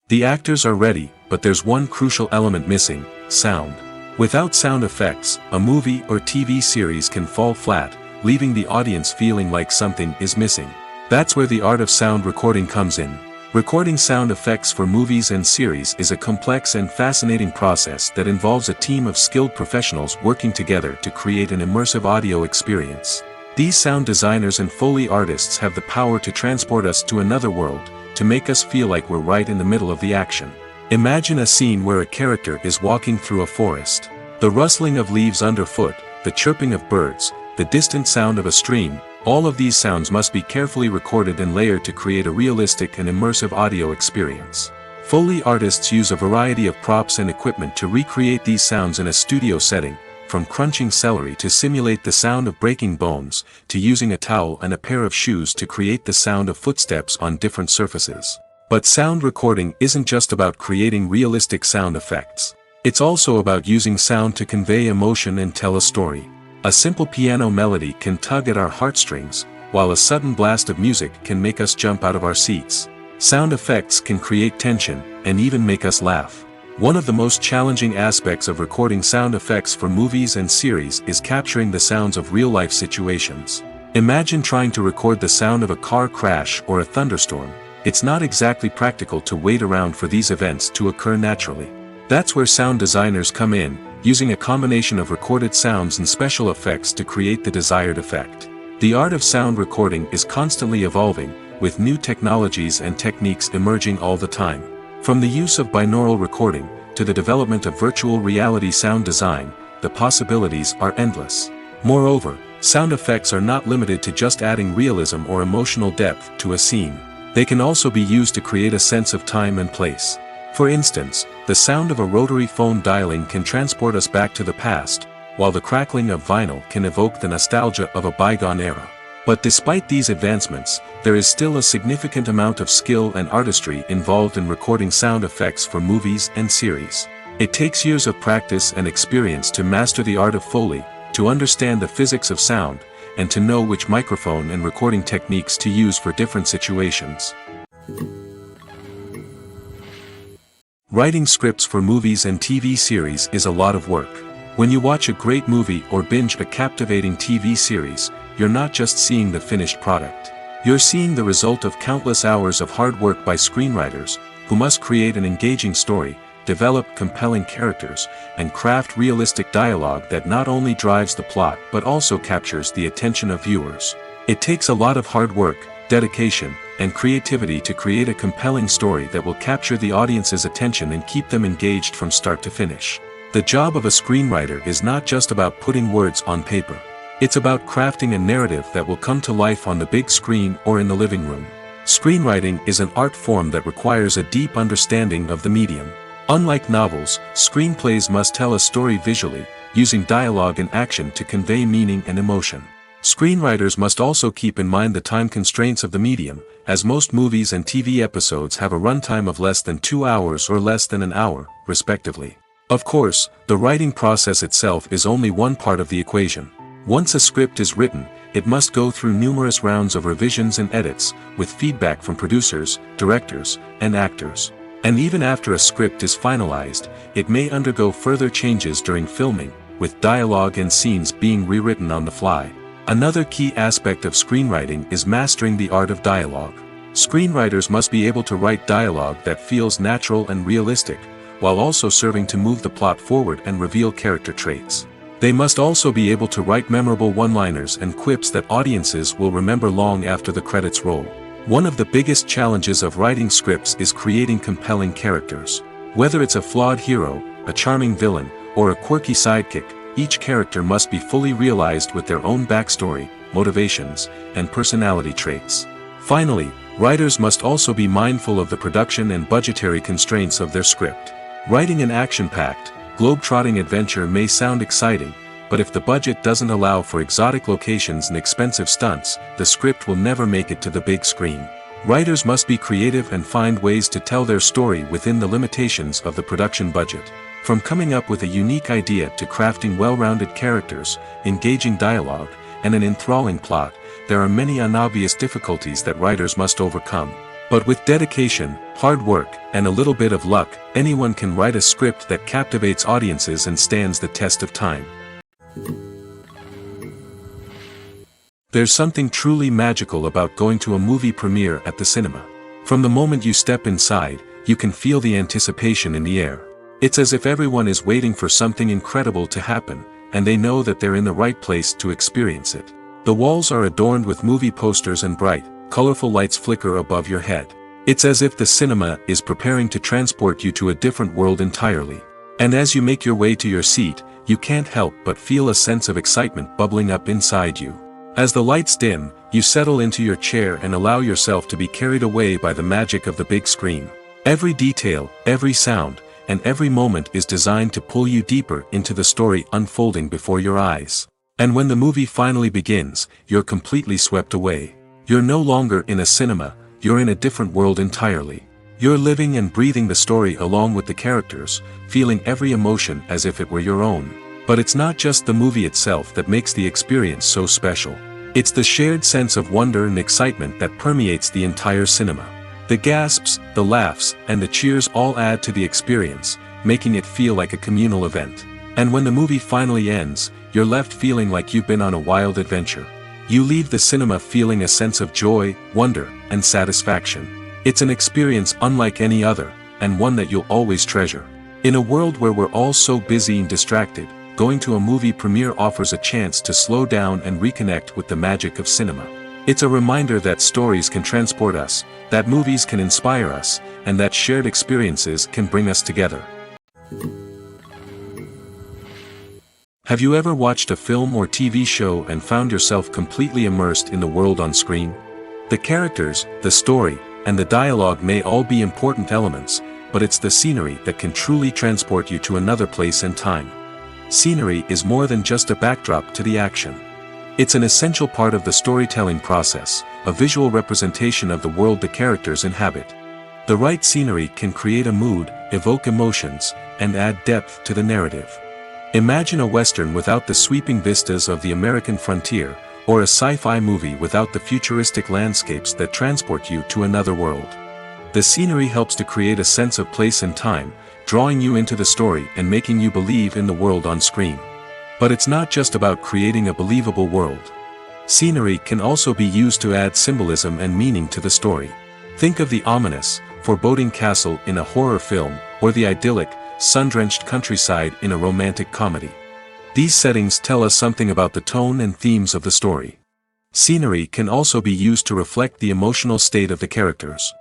The actors are ready, but there's one crucial element missing: sound. Without sound effects, a movie or TV series can fall flat, leaving the audience feeling like something is missing. That's where the art of sound recording comes in. Recording sound effects for movies and series is a complex and fascinating process that involves a team of skilled professionals working together to create an immersive audio experience. These sound designers and Foley artists have the power to transport us to another world, to make us feel like we're right in the middle of the action. Imagine a scene where a character is walking through a forest. The rustling of leaves underfoot, the chirping of birds, the distant sound of a stream, all of these sounds must be carefully recorded and layered to create a realistic and immersive audio experience. Foley artists use a variety of props and equipment to recreate these sounds in a studio setting, from crunching celery to simulate the sound of breaking bones, to using a towel and a pair of shoes to create the sound of footsteps on different surfaces. But sound recording isn't just about creating realistic sound effects. It's also about using sound to convey emotion and tell a story. A simple piano melody can tug at our heartstrings, while a sudden blast of music can make us jump out of our seats. Sound effects can create tension, and even make us laugh. One of the most challenging aspects of recording sound effects for movies and series is capturing the sounds of real-life situations. Imagine trying to record the sound of a car crash or a thunderstorm. It's not exactly practical to wait around for these events to occur naturally. That's where sound designers come in, using a combination of recorded sounds and special effects to create the desired effect. The art of sound recording is constantly evolving, with new technologies and techniques emerging all the time. From the use of binaural recording, to the development of virtual reality sound design, the possibilities are endless. Moreover, sound effects are not limited to just adding realism or emotional depth to a scene. They can also be used to create a sense of time and place. For instance, the sound of a rotary phone dialing can transport us back to the past, while the crackling of vinyl can evoke the nostalgia of a bygone era. But despite these advancements, there is still a significant amount of skill and artistry involved in recording sound effects for movies and series. It takes years of practice and experience to master the art of Foley, to understand the physics of sound, and to know which microphone and recording techniques to use for different situations. Writing scripts for movies and TV series is a lot of work. When you watch a great movie or binge a captivating TV series, you're not just seeing the finished product. You're seeing the result of countless hours of hard work by screenwriters, who must create an engaging story, develop compelling characters, and craft realistic dialogue that not only drives the plot but also captures the attention of viewers. It takes a lot of hard work, dedication, and creativity to create a compelling story that will capture the audience's attention and keep them engaged from start to finish. The job of a screenwriter is not just about putting words on paper. It's about crafting a narrative that will come to life on the big screen or in the living room. Screenwriting is an art form that requires a deep understanding of the medium. Unlike novels, screenplays must tell a story visually, using dialogue and action to convey meaning and emotion. Screenwriters must also keep in mind the time constraints of the medium, as most movies and TV episodes have a runtime of less than 2 hours or less than an hour, respectively. Of course, the writing process itself is only one part of the equation. Once a script is written, it must go through numerous rounds of revisions and edits, with feedback from producers, directors, and actors. And even after a script is finalized, it may undergo further changes during filming, with dialogue and scenes being rewritten on the fly. Another key aspect of screenwriting is mastering the art of dialogue. Screenwriters must be able to write dialogue that feels natural and realistic, while also serving to move the plot forward and reveal character traits. They must also be able to write memorable one-liners and quips that audiences will remember long after the credits roll. One of the biggest challenges of writing scripts is creating compelling characters. Whether it's a flawed hero, a charming villain, or a quirky sidekick, each character must be fully realized with their own backstory, motivations, and personality traits. Finally, writers must also be mindful of the production and budgetary constraints of their script. Writing an action-packed, globe-trotting adventure may sound exciting, but if the budget doesn't allow for exotic locations and expensive stunts, the script will never make it to the big screen. Writers must be creative and find ways to tell their story within the limitations of the production budget. From coming up with a unique idea to crafting well-rounded characters, engaging dialogue, and an enthralling plot, there are many unobvious difficulties that writers must overcome. But with dedication, hard work, and a little bit of luck, anyone can write a script that captivates audiences and stands the test of time. There's something truly magical about going to a movie premiere at the cinema. From the moment you step inside, you can feel the anticipation in the air. It's as if everyone is waiting for something incredible to happen, and they know that they're in the right place to experience it. The walls are adorned with movie posters and bright, colorful lights flicker above your head. It's as if the cinema is preparing to transport you to a different world entirely. And as you make your way to your seat, you can't help but feel a sense of excitement bubbling up inside you. As the lights dim, you settle into your chair and allow yourself to be carried away by the magic of the big screen. Every detail, every sound, and every moment is designed to pull you deeper into the story unfolding before your eyes. And when the movie finally begins, you're completely swept away. You're no longer in a cinema, you're in a different world entirely. You're living and breathing the story along with the characters, feeling every emotion as if it were your own. But it's not just the movie itself that makes the experience so special. It's the shared sense of wonder and excitement that permeates the entire cinema. The gasps, the laughs, and the cheers all add to the experience, making it feel like a communal event. And when the movie finally ends, you're left feeling like you've been on a wild adventure. You leave the cinema feeling a sense of joy, wonder, and satisfaction. It's an experience unlike any other, and one that you'll always treasure. In a world where we're all so busy and distracted, going to a movie premiere offers a chance to slow down and reconnect with the magic of cinema. It's a reminder that stories can transport us, that movies can inspire us, and that shared experiences can bring us together. Have you ever watched a film or TV show and found yourself completely immersed in the world on screen? The characters, the story, and the dialogue may all be important elements, but it's the scenery that can truly transport you to another place and time. Scenery is more than just a backdrop to the action. It's an essential part of the storytelling process, a visual representation of the world the characters inhabit. The right scenery can create a mood, evoke emotions, and add depth to the narrative. Imagine a Western without the sweeping vistas of the American frontier, or a sci-fi movie without the futuristic landscapes that transport you to another world. The scenery helps to create a sense of place and time, drawing you into the story and making you believe in the world on screen. But it's not just about creating a believable world. Scenery can also be used to add symbolism and meaning to the story. Think of the ominous, foreboding castle in a horror film, or the idyllic, sun-drenched countryside in a romantic comedy. These settings tell us something about the tone and themes of the story. Scenery can also be used to reflect the emotional state of the characters.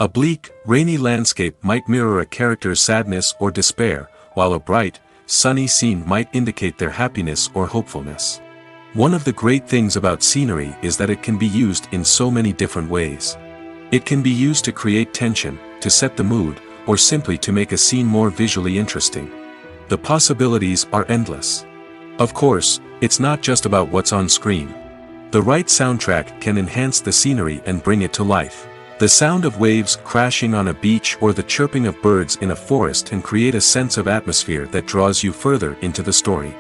A bleak, rainy landscape might mirror a character's sadness or despair, while a bright, sunny scene might indicate their happiness or hopefulness. One of the great things about scenery is that it can be used in so many different ways. It can be used to create tension, to set the mood, or simply to make a scene more visually interesting. The possibilities are endless. Of course, it's not just about what's on screen. The right soundtrack can enhance the scenery and bring it to life. The sound of waves crashing on a beach or the chirping of birds in a forest can create a sense of atmosphere that draws you further into the story.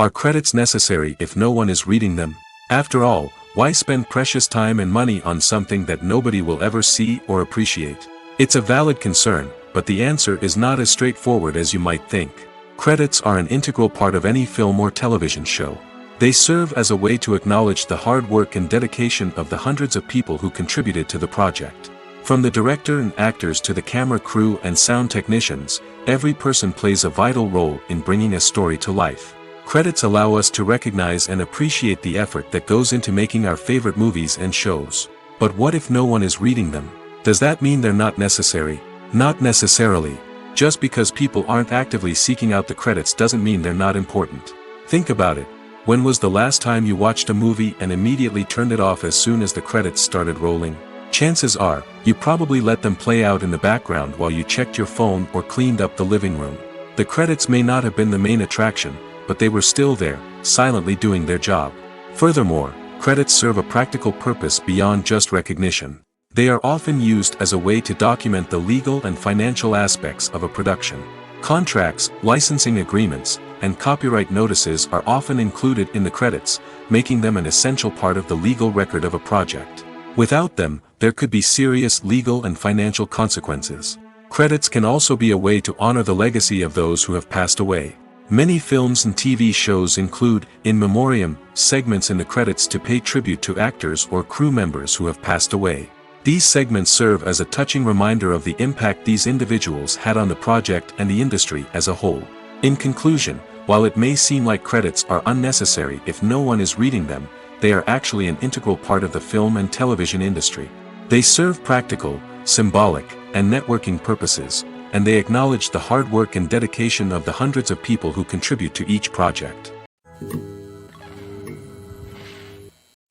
Are credits necessary if no one is reading them? After all, why spend precious time and money on something that nobody will ever see or appreciate? It's a valid concern, but the answer is not as straightforward as you might think. Credits are an integral part of any film or television show. They serve as a way to acknowledge the hard work and dedication of the hundreds of people who contributed to the project. From the director and actors to the camera crew and sound technicians, every person plays a vital role in bringing a story to life. Credits allow us to recognize and appreciate the effort that goes into making our favorite movies and shows. But what if no one is reading them? Does that mean they're not necessary? Not necessarily. Just because people aren't actively seeking out the credits doesn't mean they're not important. Think about it. When was the last time you watched a movie and immediately turned it off as soon as the credits started rolling? Chances are, you probably let them play out in the background while you checked your phone or cleaned up the living room. The credits may not have been the main attraction, but they were still there, silently doing their job. Furthermore, credits serve a practical purpose beyond just recognition. They are often used as a way to document the legal and financial aspects of a production. Contracts, licensing agreements, and copyright notices are often included in the credits, making them an essential part of the legal record of a project. Without them, there could be serious legal and financial consequences. Credits can also be a way to honor the legacy of those who have passed away. Many films and TV shows include, in memoriam, segments in the credits to pay tribute to actors or crew members who have passed away. These segments serve as a touching reminder of the impact these individuals had on the project and the industry as a whole. In conclusion, while it may seem like credits are unnecessary if no one is reading them, they are actually an integral part of the film and television industry. They serve practical, symbolic, and networking purposes, and they acknowledge the hard work and dedication of the hundreds of people who contribute to each project.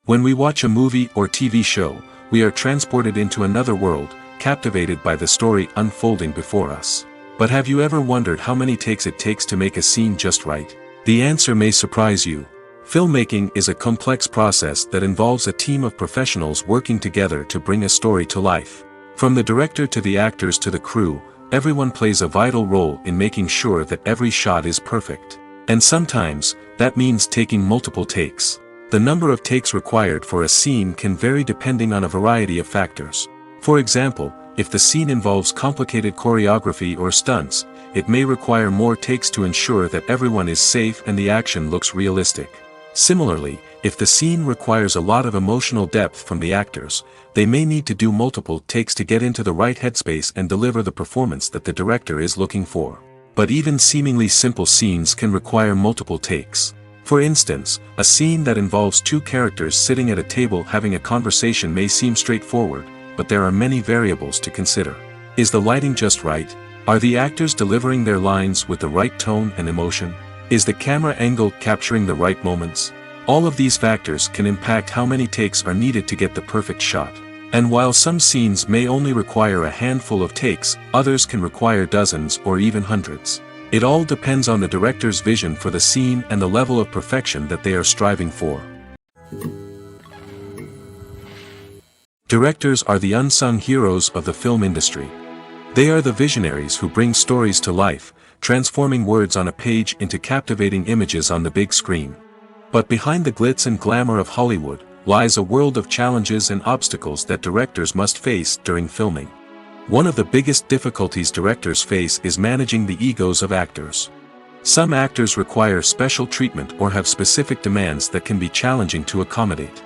When we watch a movie or TV show, we are transported into another world, captivated by the story unfolding before us. But have you ever wondered how many takes it takes to make a scene just right? The answer may surprise you. Filmmaking is a complex process that involves a team of professionals working together to bring a story to life. From the director to the actors to the crew, everyone plays a vital role in making sure that every shot is perfect. And sometimes, that means taking multiple takes. The number of takes required for a scene can vary depending on a variety of factors. For example, if the scene involves complicated choreography or stunts, it may require more takes to ensure that everyone is safe and the action looks realistic. Similarly, if the scene requires a lot of emotional depth from the actors, they may need to do multiple takes to get into the right headspace and deliver the performance that the director is looking for. But even seemingly simple scenes can require multiple takes. For instance, a scene that involves two characters sitting at a table having a conversation may seem straightforward, but there are many variables to consider. Is the lighting just right? Are the actors delivering their lines with the right tone and emotion? Is the camera angle capturing the right moments? All of these factors can impact how many takes are needed to get the perfect shot. And while some scenes may only require a handful of takes, others can require dozens or even hundreds. It all depends on the director's vision for the scene and the level of perfection that they are striving for. Directors are the unsung heroes of the film industry. They are the visionaries who bring stories to life, transforming words on a page into captivating images on the big screen. But behind the glitz and glamour of Hollywood, lies a world of challenges and obstacles that directors must face during filming. One of the biggest difficulties directors face is managing the egos of actors. Some actors require special treatment or have specific demands that can be challenging to accommodate.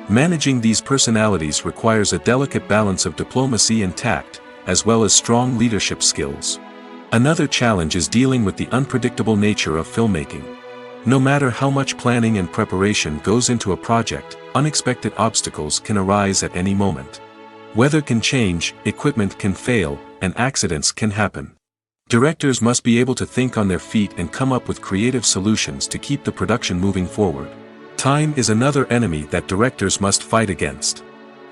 Managing these personalities requires a delicate balance of diplomacy and tact, as well as strong leadership skills. Another challenge is dealing with the unpredictable nature of filmmaking. No matter how much planning and preparation goes into a project, unexpected obstacles can arise at any moment. Weather can change, equipment can fail, and accidents can happen. Directors must be able to think on their feet and come up with creative solutions to keep the production moving forward. Time is another enemy that directors must fight against.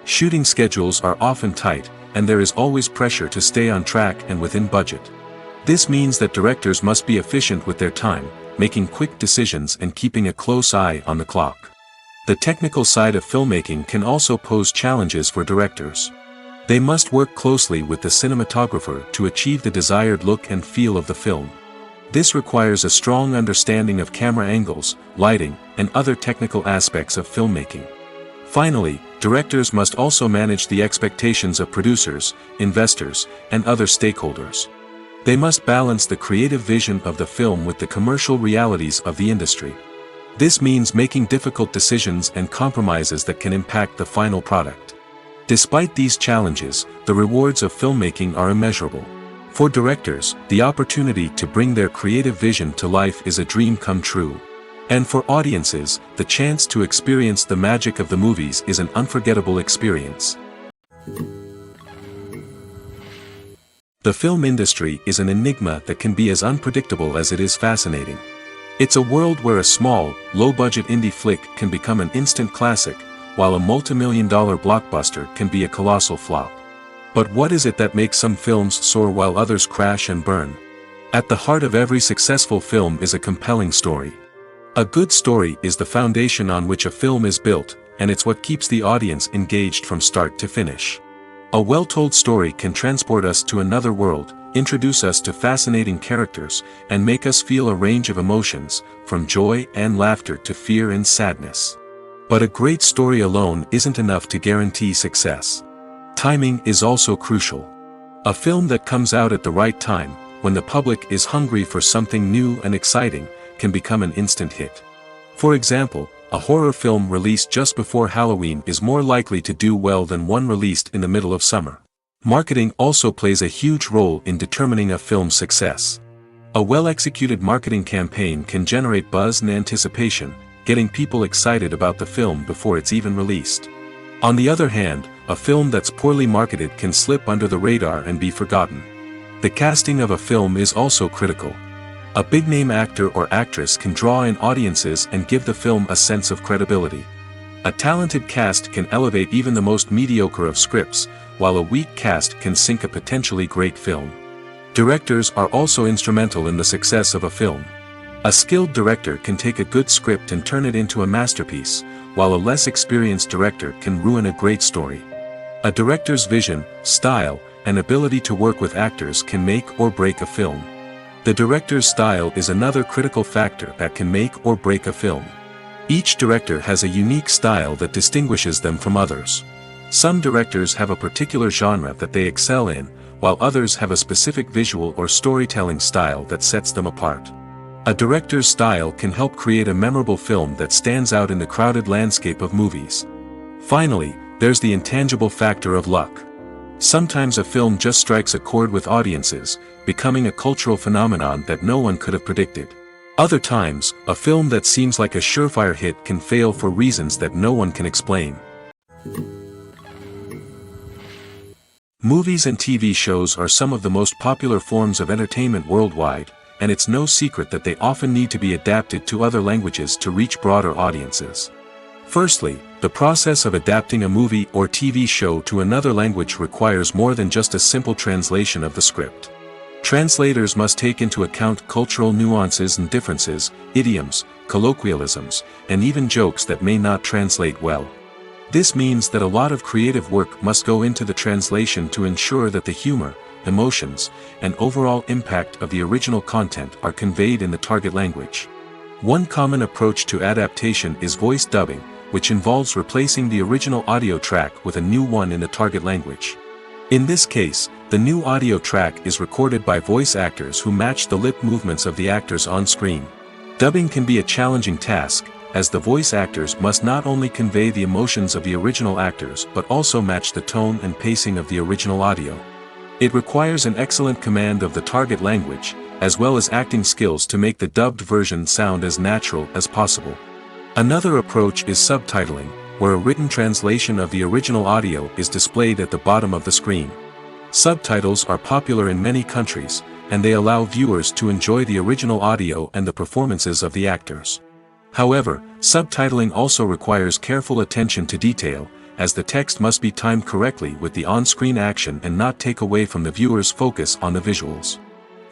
Shooting schedules are often tight, and there is always pressure to stay on track and within budget. This means that directors must be efficient with their time, making quick decisions and keeping a close eye on the clock. The technical side of filmmaking can also pose challenges for directors. They must work closely with the cinematographer to achieve the desired look and feel of the film. This requires a strong understanding of camera angles, lighting, and other technical aspects of filmmaking. Finally, directors must also manage the expectations of producers, investors, and other stakeholders. They must balance the creative vision of the film with the commercial realities of the industry. This means making difficult decisions and compromises that can impact the final product. Despite these challenges, the rewards of filmmaking are immeasurable. For directors, the opportunity to bring their creative vision to life is a dream come true. And for audiences, the chance to experience the magic of the movies is an unforgettable experience. The film industry is an enigma that can be as unpredictable as it is fascinating. It's a world where a small, low-budget indie flick can become an instant classic, while a multi-million-dollar blockbuster can be a colossal flop. But what is it that makes some films soar while others crash and burn? At the heart of every successful film is a compelling story. A good story is the foundation on which a film is built, and it's what keeps the audience engaged from start to finish. A well-told story can transport us to another world, introduce us to fascinating characters, and make us feel a range of emotions, from joy and laughter to fear and sadness. But a great story alone isn't enough to guarantee success. Timing is also crucial. A film that comes out at the right time, when the public is hungry for something new and exciting, can become an instant hit. For example, a horror film released just before Halloween is more likely to do well than one released in the middle of summer. Marketing also plays a huge role in determining a film's success. A well-executed marketing campaign can generate buzz and anticipation, getting people excited about the film before it's even released. On the other hand, a film that's poorly marketed can slip under the radar and be forgotten. The casting of a film is also critical. A big-name actor or actress can draw in audiences and give the film a sense of credibility. A talented cast can elevate even the most mediocre of scripts, while a weak cast can sink a potentially great film. Directors are also instrumental in the success of a film. A skilled director can take a good script and turn it into a masterpiece, while a less experienced director can ruin a great story. A director's vision, style, and ability to work with actors can make or break a film. The director's style is another critical factor that can make or break a film. Each director has a unique style that distinguishes them from others. Some directors have a particular genre that they excel in, while others have a specific visual or storytelling style that sets them apart. A director's style can help create a memorable film that stands out in the crowded landscape of movies. Finally, there's the intangible factor of luck. Sometimes a film just strikes a chord with audiences, becoming a cultural phenomenon that no one could have predicted. Other times, a film that seems like a surefire hit can fail for reasons that no one can explain. Movies and TV shows are some of the most popular forms of entertainment worldwide, and it's no secret that they often need to be adapted to other languages to reach broader audiences. Firstly, the process of adapting a movie or TV show to another language requires more than just a simple translation of the script. Translators must take into account cultural nuances and differences, idioms, colloquialisms, and even jokes that may not translate well. This means that a lot of creative work must go into the translation to ensure that the humor, emotions, and overall impact of the original content are conveyed in the target language. One common approach to adaptation is voice dubbing, which involves replacing the original audio track with a new one in the target language. In this case, the new audio track is recorded by voice actors who match the lip movements of the actors on screen. Dubbing can be a challenging task, as the voice actors must not only convey the emotions of the original actors but also match the tone and pacing of the original audio. It requires an excellent command of the target language, as well as acting skills to make the dubbed version sound as natural as possible. Another approach is subtitling, where a written translation of the original audio is displayed at the bottom of the screen. Subtitles are popular in many countries, and they allow viewers to enjoy the original audio and the performances of the actors. However, subtitling also requires careful attention to detail, as the text must be timed correctly with the on-screen action and not take away from the viewer's focus on the visuals.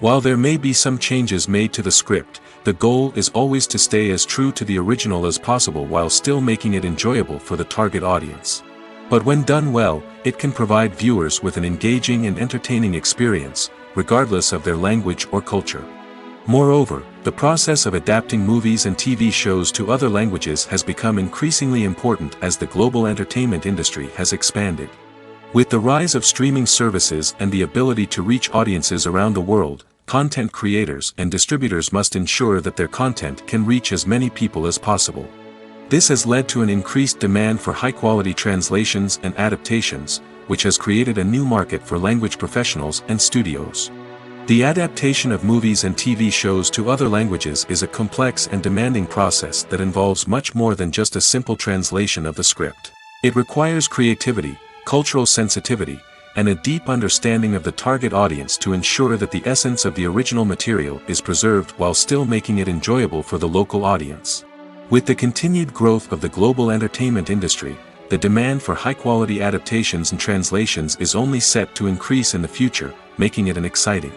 While there may be some changes made to the script, the goal is always to stay as true to the original as possible while still making it enjoyable for the target audience. But when done well, it can provide viewers with an engaging and entertaining experience, regardless of their language or culture. Moreover, the process of adapting movies and TV shows to other languages has become increasingly important as the global entertainment industry has expanded. With the rise of streaming services and the ability to reach audiences around the world, content creators and distributors must ensure that their content can reach as many people as possible. This has led to an increased demand for high-quality translations and adaptations, which has created a new market for language professionals and studios. The adaptation of movies and TV shows to other languages is a complex and demanding process that involves much more than just a simple translation of the script. It requires creativity, cultural sensitivity, and a deep understanding of the target audience to ensure that the essence of the original material is preserved while still making it enjoyable for the local audience. With the continued growth of the global entertainment industry, the demand for high-quality adaptations and translations is only set to increase in the future, making it an exciting.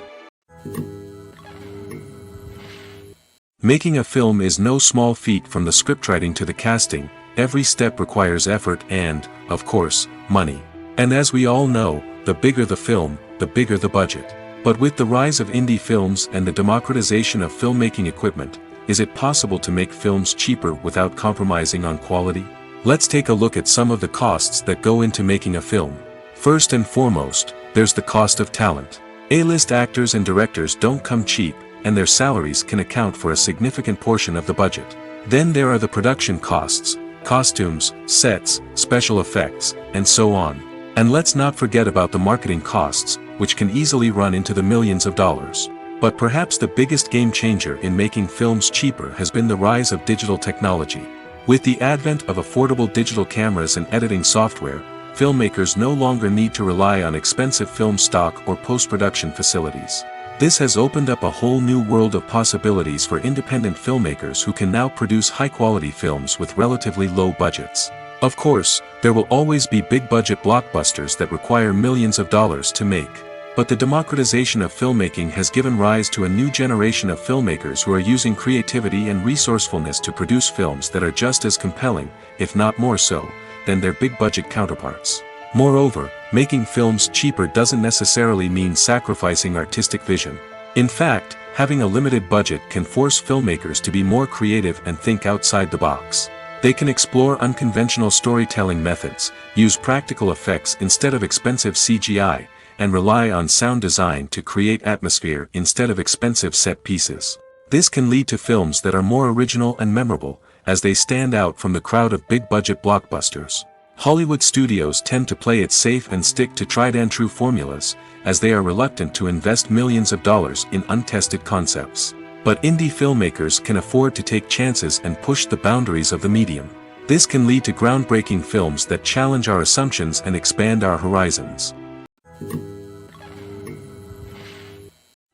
Making a film is no small feat. From the scriptwriting to the casting, every step requires effort and, of course, money. And as we all know, the bigger the film, the bigger the budget. But with the rise of indie films and the democratization of filmmaking equipment, is it possible to make films cheaper without compromising on quality? Let's take a look at some of the costs that go into making a film. First and foremost, there's the cost of talent. A-list actors and directors don't come cheap, and their salaries can account for a significant portion of the budget. Then there are the production costs, costumes, sets, special effects, and so on. And let's not forget about the marketing costs, which can easily run into the millions of dollars. But perhaps the biggest game changer in making films cheaper has been the rise of digital technology. With the advent of affordable digital cameras and editing software, filmmakers no longer need to rely on expensive film stock or post-production facilities. This has opened up a whole new world of possibilities for independent filmmakers who can now produce high-quality films with relatively low budgets. Of course, there will always be big-budget blockbusters that require millions of dollars to make. But the democratization of filmmaking has given rise to a new generation of filmmakers who are using creativity and resourcefulness to produce films that are just as compelling, if not more so, than their big-budget counterparts. Moreover, making films cheaper doesn't necessarily mean sacrificing artistic vision. In fact, having a limited budget can force filmmakers to be more creative and think outside the box. They can explore unconventional storytelling methods, use practical effects instead of expensive CGI, and rely on sound design to create atmosphere instead of expensive set pieces. This can lead to films that are more original and memorable, as they stand out from the crowd of big-budget blockbusters. Hollywood studios tend to play it safe and stick to tried-and-true formulas, as they are reluctant to invest millions of dollars in untested concepts. But indie filmmakers can afford to take chances and push the boundaries of the medium. This can lead to groundbreaking films that challenge our assumptions and expand our horizons.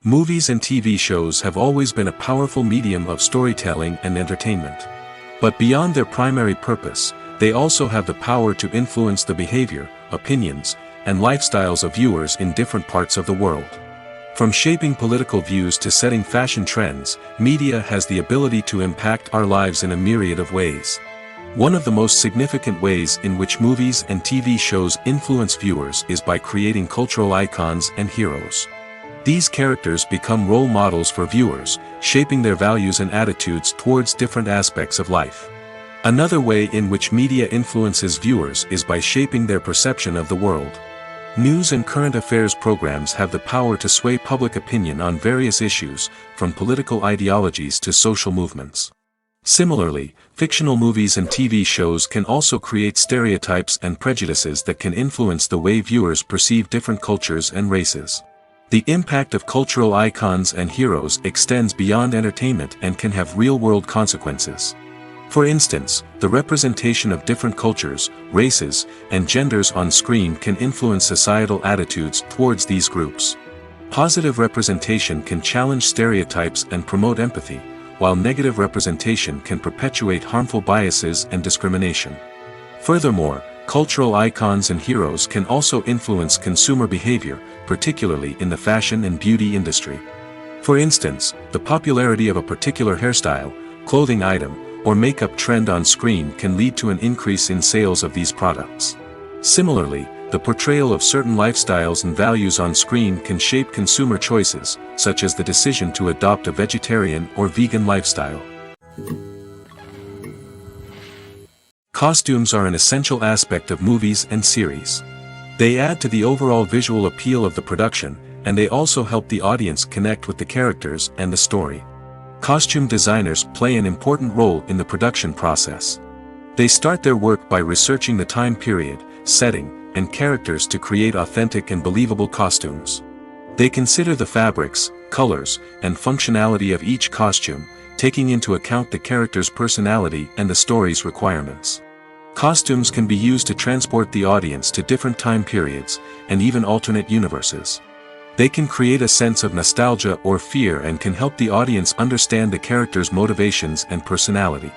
Movies and TV shows have always been a powerful medium of storytelling and entertainment. But beyond their primary purpose, they also have the power to influence the behavior, opinions, and lifestyles of viewers in different parts of the world. From shaping political views to setting fashion trends, media has the ability to impact our lives in a myriad of ways. One of the most significant ways in which movies and TV shows influence viewers is by creating cultural icons and heroes. These characters become role models for viewers, shaping their values and attitudes towards different aspects of life. Another way in which media influences viewers is by shaping their perception of the world. News and current affairs programs have the power to sway public opinion on various issues, from political ideologies to social movements. Similarly, fictional movies and TV shows can also create stereotypes and prejudices that can influence the way viewers perceive different cultures and races. The impact of cultural icons and heroes extends beyond entertainment and can have real-world consequences. For instance, the representation of different cultures, races, and genders on screen can influence societal attitudes towards these groups. Positive representation can challenge stereotypes and promote empathy, while negative representation can perpetuate harmful biases and discrimination. Furthermore, cultural icons and heroes can also influence consumer behavior, particularly in the fashion and beauty industry. For instance, the popularity of a particular hairstyle, clothing item, or makeup trend on screen can lead to an increase in sales of these products. Similarly, the portrayal of certain lifestyles and values on screen can shape consumer choices, such as the decision to adopt a vegetarian or vegan lifestyle. Costumes are an essential aspect of movies and series. They add to the overall visual appeal of the production, and they also help the audience connect with the characters and the story. Costume designers play an important role in the production process. They start their work by researching the time period, setting, and characters to create authentic and believable costumes. They consider the fabrics, colors, and functionality of each costume, taking into account the character's personality and the story's requirements. Costumes can be used to transport the audience to different time periods, and even alternate universes. They can create a sense of nostalgia or fear and can help the audience understand the character's motivations and personality.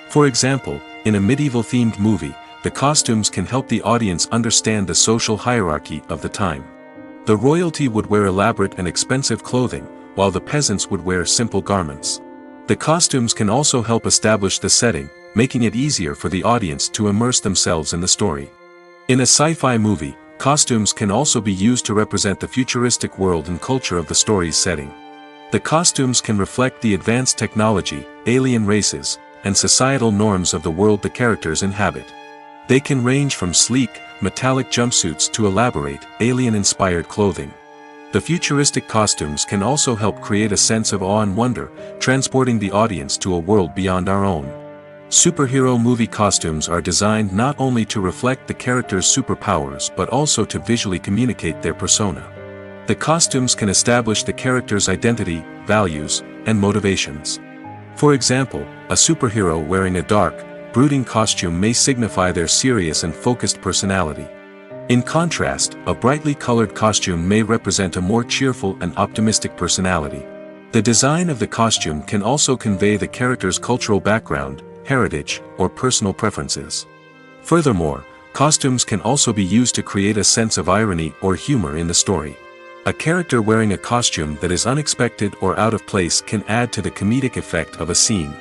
For example, in a medieval-themed movie, the costumes can help the audience understand the social hierarchy of the time. The royalty would wear elaborate and expensive clothing, while the peasants would wear simple garments. The costumes can also help establish the setting, making it easier for the audience to immerse themselves in the story. In a sci-fi movie, costumes can also be used to represent the futuristic world and culture of the story's setting. The costumes can reflect the advanced technology, alien races, and societal norms of the world the characters inhabit. They can range from sleek, metallic jumpsuits to elaborate, alien-inspired clothing. The futuristic costumes can also help create a sense of awe and wonder, transporting the audience to a world beyond our own. Superhero movie costumes are designed not only to reflect the character's superpowers but also to visually communicate their persona. The costumes can establish the character's identity, values, and motivations. For example, a superhero wearing a dark, brooding costume may signify their serious and focused personality. In contrast, a brightly colored costume may represent a more cheerful and optimistic personality. The design of the costume can also convey the character's cultural background, heritage, or personal preferences. Furthermore, costumes can also be used to create a sense of irony or humor in the story. A character wearing a costume that is unexpected or out of place can add to the comedic effect of a scene.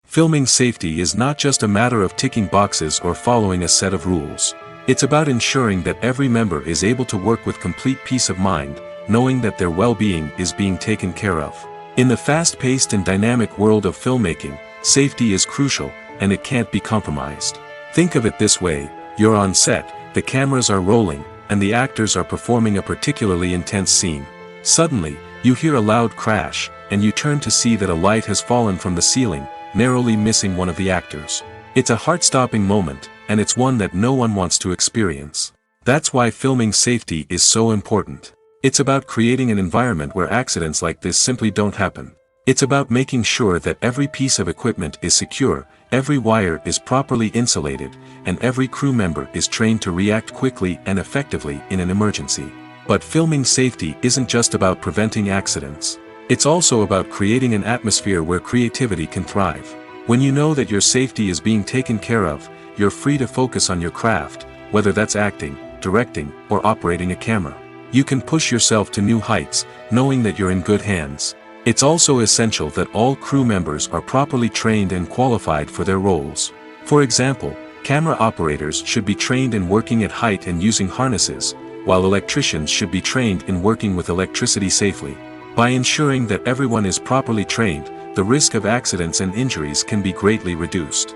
Filming safety is not just a matter of ticking boxes or following a set of rules. It's about ensuring that every member is able to work with complete peace of mind, knowing that their well-being is being taken care of. In the fast-paced and dynamic world of filmmaking, safety is crucial, and it can't be compromised. Think of it this way: you're on set, the cameras are rolling, and the actors are performing a particularly intense scene. Suddenly, you hear a loud crash, and you turn to see that a light has fallen from the ceiling, narrowly missing one of the actors. It's a heart-stopping moment, and it's one that no one wants to experience. That's why filming safety is so important. It's about creating an environment where accidents like this simply don't happen. It's about making sure that every piece of equipment is secure, every wire is properly insulated, and every crew member is trained to react quickly and effectively in an emergency. But filming safety isn't just about preventing accidents. It's also about creating an atmosphere where creativity can thrive. When you know that your safety is being taken care of, you're free to focus on your craft, whether that's acting, directing, or operating a camera. You can push yourself to new heights, knowing that you're in good hands. It's also essential that all crew members are properly trained and qualified for their roles. For example, camera operators should be trained in working at height and using harnesses, while electricians should be trained in working with electricity safely. By ensuring that everyone is properly trained, the risk of accidents and injuries can be greatly reduced.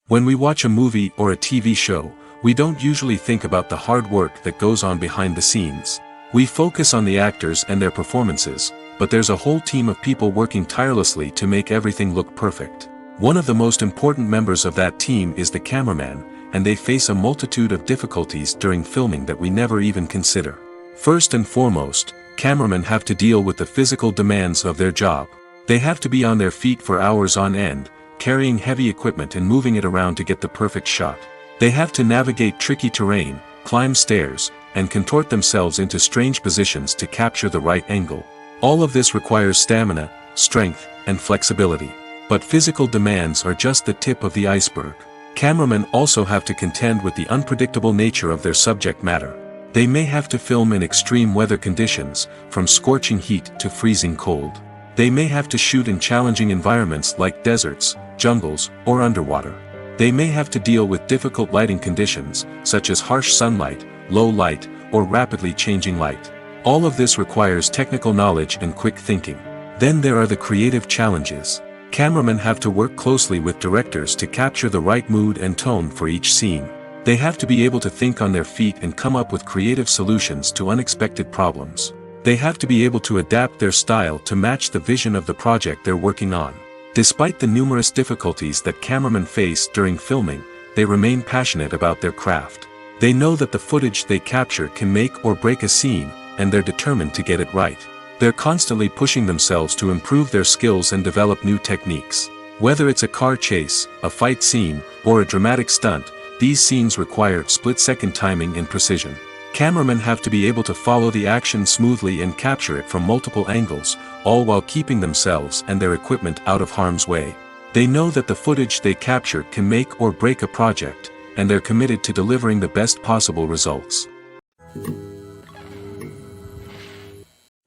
When we watch a movie or a TV show, we don't usually think about the hard work that goes on behind the scenes. We focus on the actors and their performances, but there's a whole team of people working tirelessly to make everything look perfect. One of the most important members of that team is the cameraman, and they face a multitude of difficulties during filming that we never even consider. First and foremost, cameramen have to deal with the physical demands of their job. They have to be on their feet for hours on end, carrying heavy equipment and moving it around to get the perfect shot. They have to navigate tricky terrain, climb stairs, and contort themselves into strange positions to capture the right angle. All of this requires stamina, strength, and flexibility. But physical demands are just the tip of the iceberg. Cameramen also have to contend with the unpredictable nature of their subject matter. They may have to film in extreme weather conditions, from scorching heat to freezing cold. They may have to shoot in challenging environments like deserts, jungles, or underwater. They may have to deal with difficult lighting conditions, such as harsh sunlight, low light, or rapidly changing light. All of this requires technical knowledge and quick thinking. Then there are the creative challenges. Cameramen have to work closely with directors to capture the right mood and tone for each scene. They have to be able to think on their feet and come up with creative solutions to unexpected problems. They have to be able to adapt their style to match the vision of the project they're working on. Despite the numerous difficulties that cameramen face during filming, they remain passionate about their craft. They know that the footage they capture can make or break a scene, and they're determined to get it right. They're constantly pushing themselves to improve their skills and develop new techniques. Whether it's a car chase, a fight scene, or a dramatic stunt, these scenes require split-second timing and precision. Cameramen have to be able to follow the action smoothly and capture it from multiple angles, all while keeping themselves and their equipment out of harm's way. They know that the footage they capture can make or break a project, and they're committed to delivering the best possible results.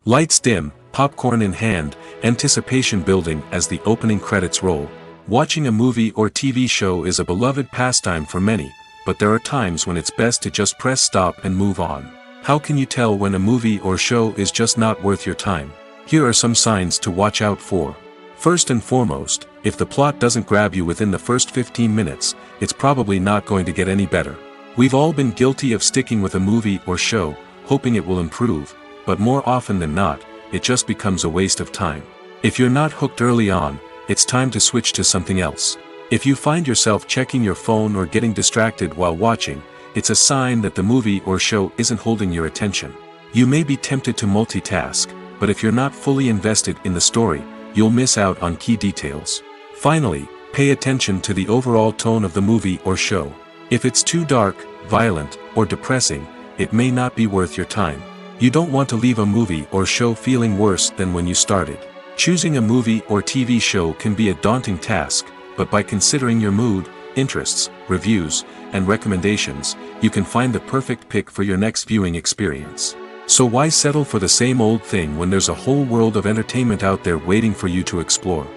Lights dim, popcorn in hand, anticipation building as the opening credits roll. Watching a movie or TV show is a beloved pastime for many, but there are times when it's best to just press stop and move on. How can you tell when a movie or show is just not worth your time? Here are some signs to watch out for. First and foremost, If the plot doesn't grab you within the first 15 minutes, it's probably not going to get any better. We've all been guilty of sticking with a movie or show, hoping it will improve, but more often than not, it just becomes a waste of time. If you're not hooked early on, it's time to switch to something else. If you find yourself checking your phone or getting distracted while watching, it's a sign that the movie or show isn't holding your attention. You may be tempted to multitask, but if you're not fully invested in the story, you'll miss out on key details. Finally, pay attention to the overall tone of the movie or show. If it's too dark, violent, or depressing, it may not be worth your time. You don't want to leave a movie or show feeling worse than when you started. Choosing a movie or TV show can be a daunting task, but by considering your mood, interests, reviews, and recommendations, you can find the perfect pick for your next viewing experience. So why settle for the same old thing when there's a whole world of entertainment out there waiting for you to explore?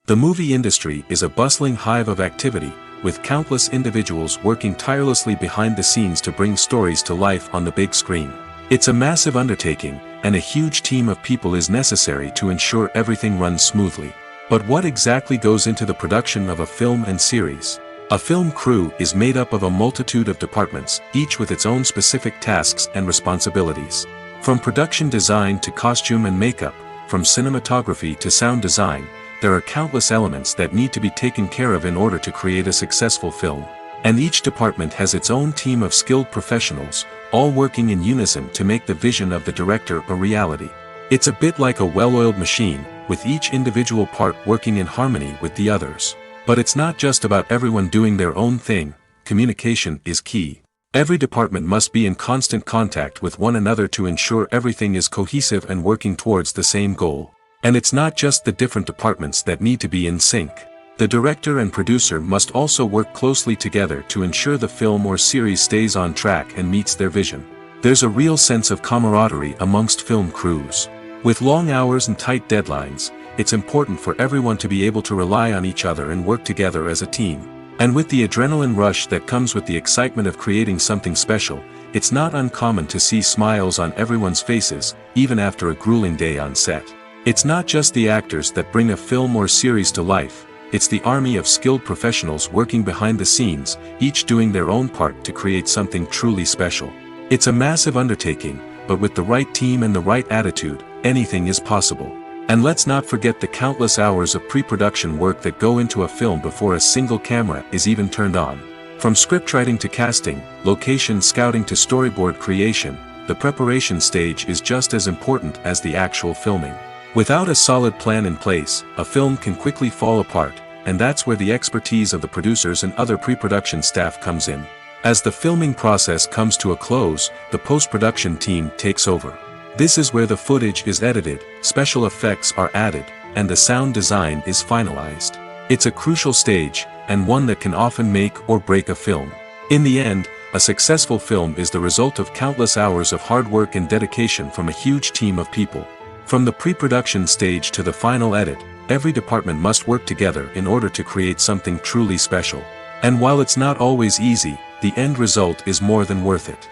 The movie industry is a bustling hive of activity, with countless individuals working tirelessly behind the scenes to bring stories to life on the big screen. It's a massive undertaking, and a huge team of people is necessary to ensure everything runs smoothly. But what exactly goes into the production of a film and series? A film crew is made up of a multitude of departments, each with its own specific tasks and responsibilities. From production design to costume and makeup, from cinematography to sound design, there are countless elements that need to be taken care of in order to create a successful film. And each department has its own team of skilled professionals, all working in unison to make the vision of the director a reality. It's a bit like a well-oiled machine, with each individual part working in harmony with the others. But it's not just about everyone doing their own thing. Communication is key. Every department must be in constant contact with one another to ensure everything is cohesive and working towards the same goal. And it's not just the different departments that need to be in sync. The director and producer must also work closely together to ensure the film or series stays on track and meets their vision. There's a real sense of camaraderie amongst film crews. With long hours and tight deadlines, it's important for everyone to be able to rely on each other and work together as a team. And with the adrenaline rush that comes with the excitement of creating something special, it's not uncommon to see smiles on everyone's faces, even after a grueling day on set. It's not just the actors that bring a film or series to life, it's the army of skilled professionals working behind the scenes, each doing their own part to create something truly special. It's a massive undertaking, but with the right team and the right attitude, anything is possible. And let's not forget the countless hours of pre-production work that go into a film before a single camera is even turned on. From scriptwriting to casting, location scouting to storyboard creation, the preparation stage is just as important as the actual filming. Without a solid plan in place, a film can quickly fall apart, and that's where the expertise of the producers and other pre-production staff comes in. As the filming process comes to a close, the post-production team takes over. This is where the footage is edited, special effects are added, and the sound design is finalized. It's a crucial stage, and one that can often make or break a film. In the end, a successful film is the result of countless hours of hard work and dedication from a huge team of people. From the pre-production stage to the final edit, every department must work together in order to create something truly special. And while it's not always easy, the end result is more than worth it.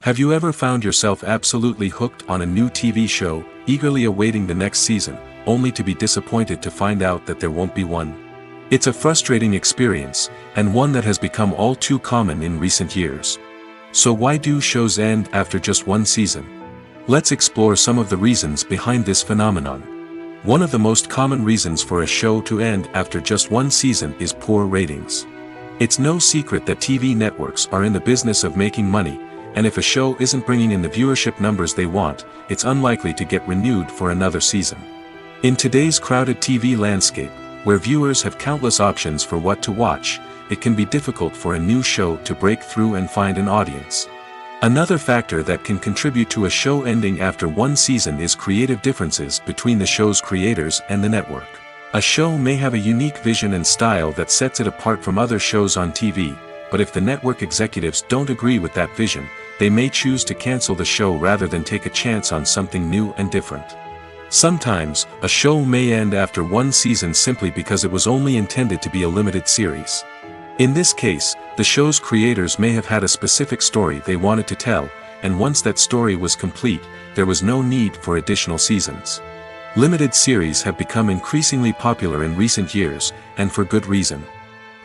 Have you ever found yourself absolutely hooked on a new TV show, eagerly awaiting the next season, only to be disappointed to find out that there won't be one? It's a frustrating experience, and one that has become all too common in recent years. So why do shows end after just one season? Let's explore some of the reasons behind this phenomenon. One of the most common reasons for a show to end after just one season is poor ratings. It's no secret that TV networks are in the business of making money, and if a show isn't bringing in the viewership numbers they want, it's unlikely to get renewed for another season. In today's crowded TV landscape, where viewers have countless options for what to watch, it can be difficult for a new show to break through and find an audience. Another factor that can contribute to a show ending after one season is creative differences between the show's creators and the network. A show may have a unique vision and style that sets it apart from other shows on TV, but if the network executives don't agree with that vision, they may choose to cancel the show rather than take a chance on something new and different. Sometimes, a show may end after one season simply because it was only intended to be a limited series. In this case, the show's creators may have had a specific story they wanted to tell, and once that story was complete, there was no need for additional seasons. Limited series have become increasingly popular in recent years, and for good reason.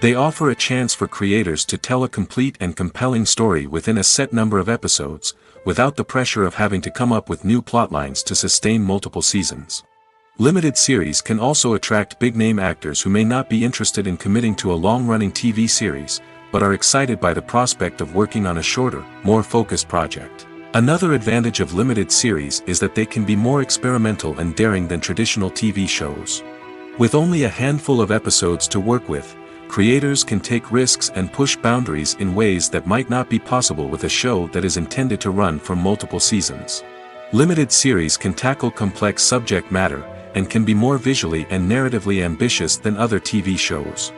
They offer a chance for creators to tell a complete and compelling story within a set number of episodes, without the pressure of having to come up with new plotlines to sustain multiple seasons. Limited series can also attract big-name actors who may not be interested in committing to a long-running TV series, but are excited by the prospect of working on a shorter, more focused project. Another advantage of limited series is that they can be more experimental and daring than traditional TV shows. With only a handful of episodes to work with, creators can take risks and push boundaries in ways that might not be possible with a show that is intended to run for multiple seasons. Limited series can tackle complex subject matter, and can be more visually and narratively ambitious than other TV shows.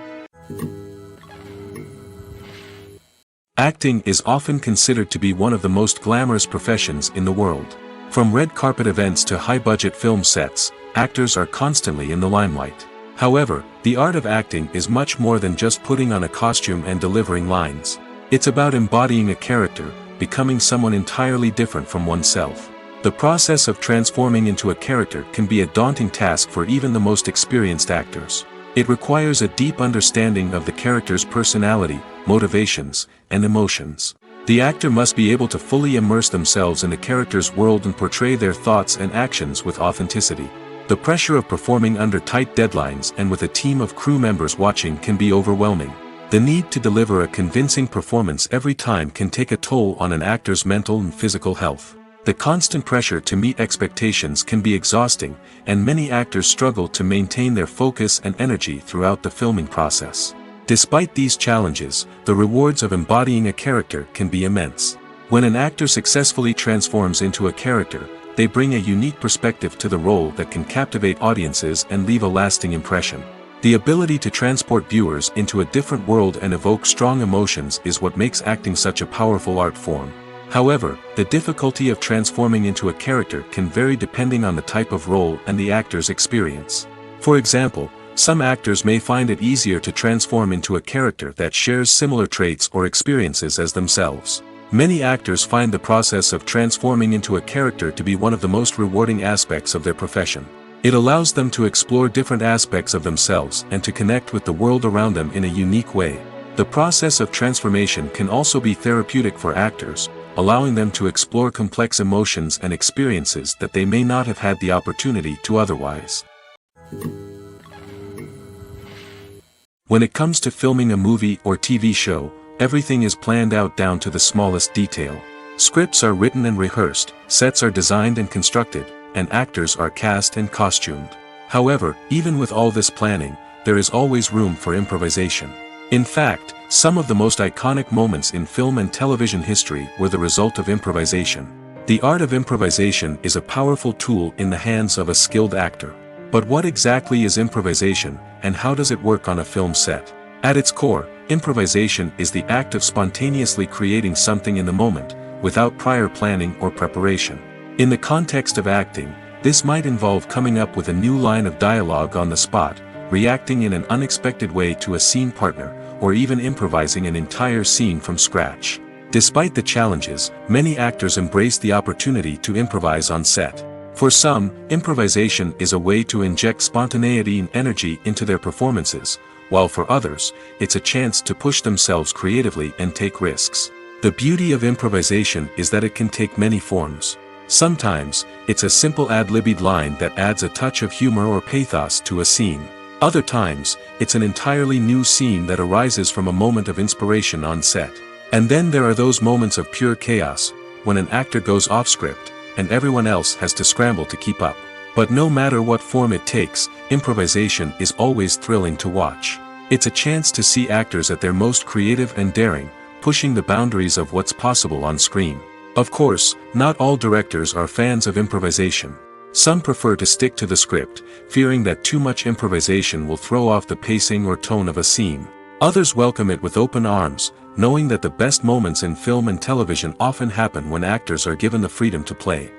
Acting is often considered to be one of the most glamorous professions in the world. From red carpet events to high-budget film sets, actors are constantly in the limelight. However, the art of acting is much more than just putting on a costume and delivering lines. It's about embodying a character, becoming someone entirely different from oneself. The process of transforming into a character can be a daunting task for even the most experienced actors. It requires a deep understanding of the character's personality, motivations, and emotions. The actor must be able to fully immerse themselves in the character's world and portray their thoughts and actions with authenticity. The pressure of performing under tight deadlines and with a team of crew members watching can be overwhelming. The need to deliver a convincing performance every time can take a toll on an actor's mental and physical health. The constant pressure to meet expectations can be exhausting, and many actors struggle to maintain their focus and energy throughout the filming process. Despite these challenges, the rewards of embodying a character can be immense. When an actor successfully transforms into a character, they bring a unique perspective to the role that can captivate audiences and leave a lasting impression. The ability to transport viewers into a different world and evoke strong emotions is what makes acting such a powerful art form. However, the difficulty of transforming into a character can vary depending on the type of role and the actor's experience. For example, some actors may find it easier to transform into a character that shares similar traits or experiences as themselves. Many actors find the process of transforming into a character to be one of the most rewarding aspects of their profession. It allows them to explore different aspects of themselves and to connect with the world around them in a unique way. The process of transformation can also be therapeutic for actors, allowing them to explore complex emotions and experiences that they may not have had the opportunity to otherwise. When it comes to filming a movie or TV show, everything is planned out down to the smallest detail. Scripts are written and rehearsed, sets are designed and constructed, and actors are cast and costumed. However, even with all this planning, there is always room for improvisation. In fact, some of the most iconic moments in film and television history were the result of improvisation. The art of improvisation is a powerful tool in the hands of a skilled actor. But what exactly is improvisation, and how does it work on a film set? At its core, improvisation is the act of spontaneously creating something in the moment, without prior planning or preparation. In the context of acting, this might involve coming up with a new line of dialogue on the spot, reacting in an unexpected way to a scene partner, or even improvising an entire scene from scratch. Despite the challenges, many actors embrace the opportunity to improvise on set. For some, improvisation is a way to inject spontaneity and energy into their performances, while for others, it's a chance to push themselves creatively and take risks. The beauty of improvisation is that it can take many forms. Sometimes, it's a simple ad-libbed line that adds a touch of humor or pathos to a scene. Other times, it's an entirely new scene that arises from a moment of inspiration on set. And then there are those moments of pure chaos, when an actor goes off script, and everyone else has to scramble to keep up. But no matter what form it takes, improvisation is always thrilling to watch. It's a chance to see actors at their most creative and daring, pushing the boundaries of what's possible on screen. Of course, not all directors are fans of improvisation. Some prefer to stick to the script, fearing that too much improvisation will throw off the pacing or tone of a scene. Others welcome it with open arms, knowing that the best moments in film and television often happen when actors are given the freedom to play.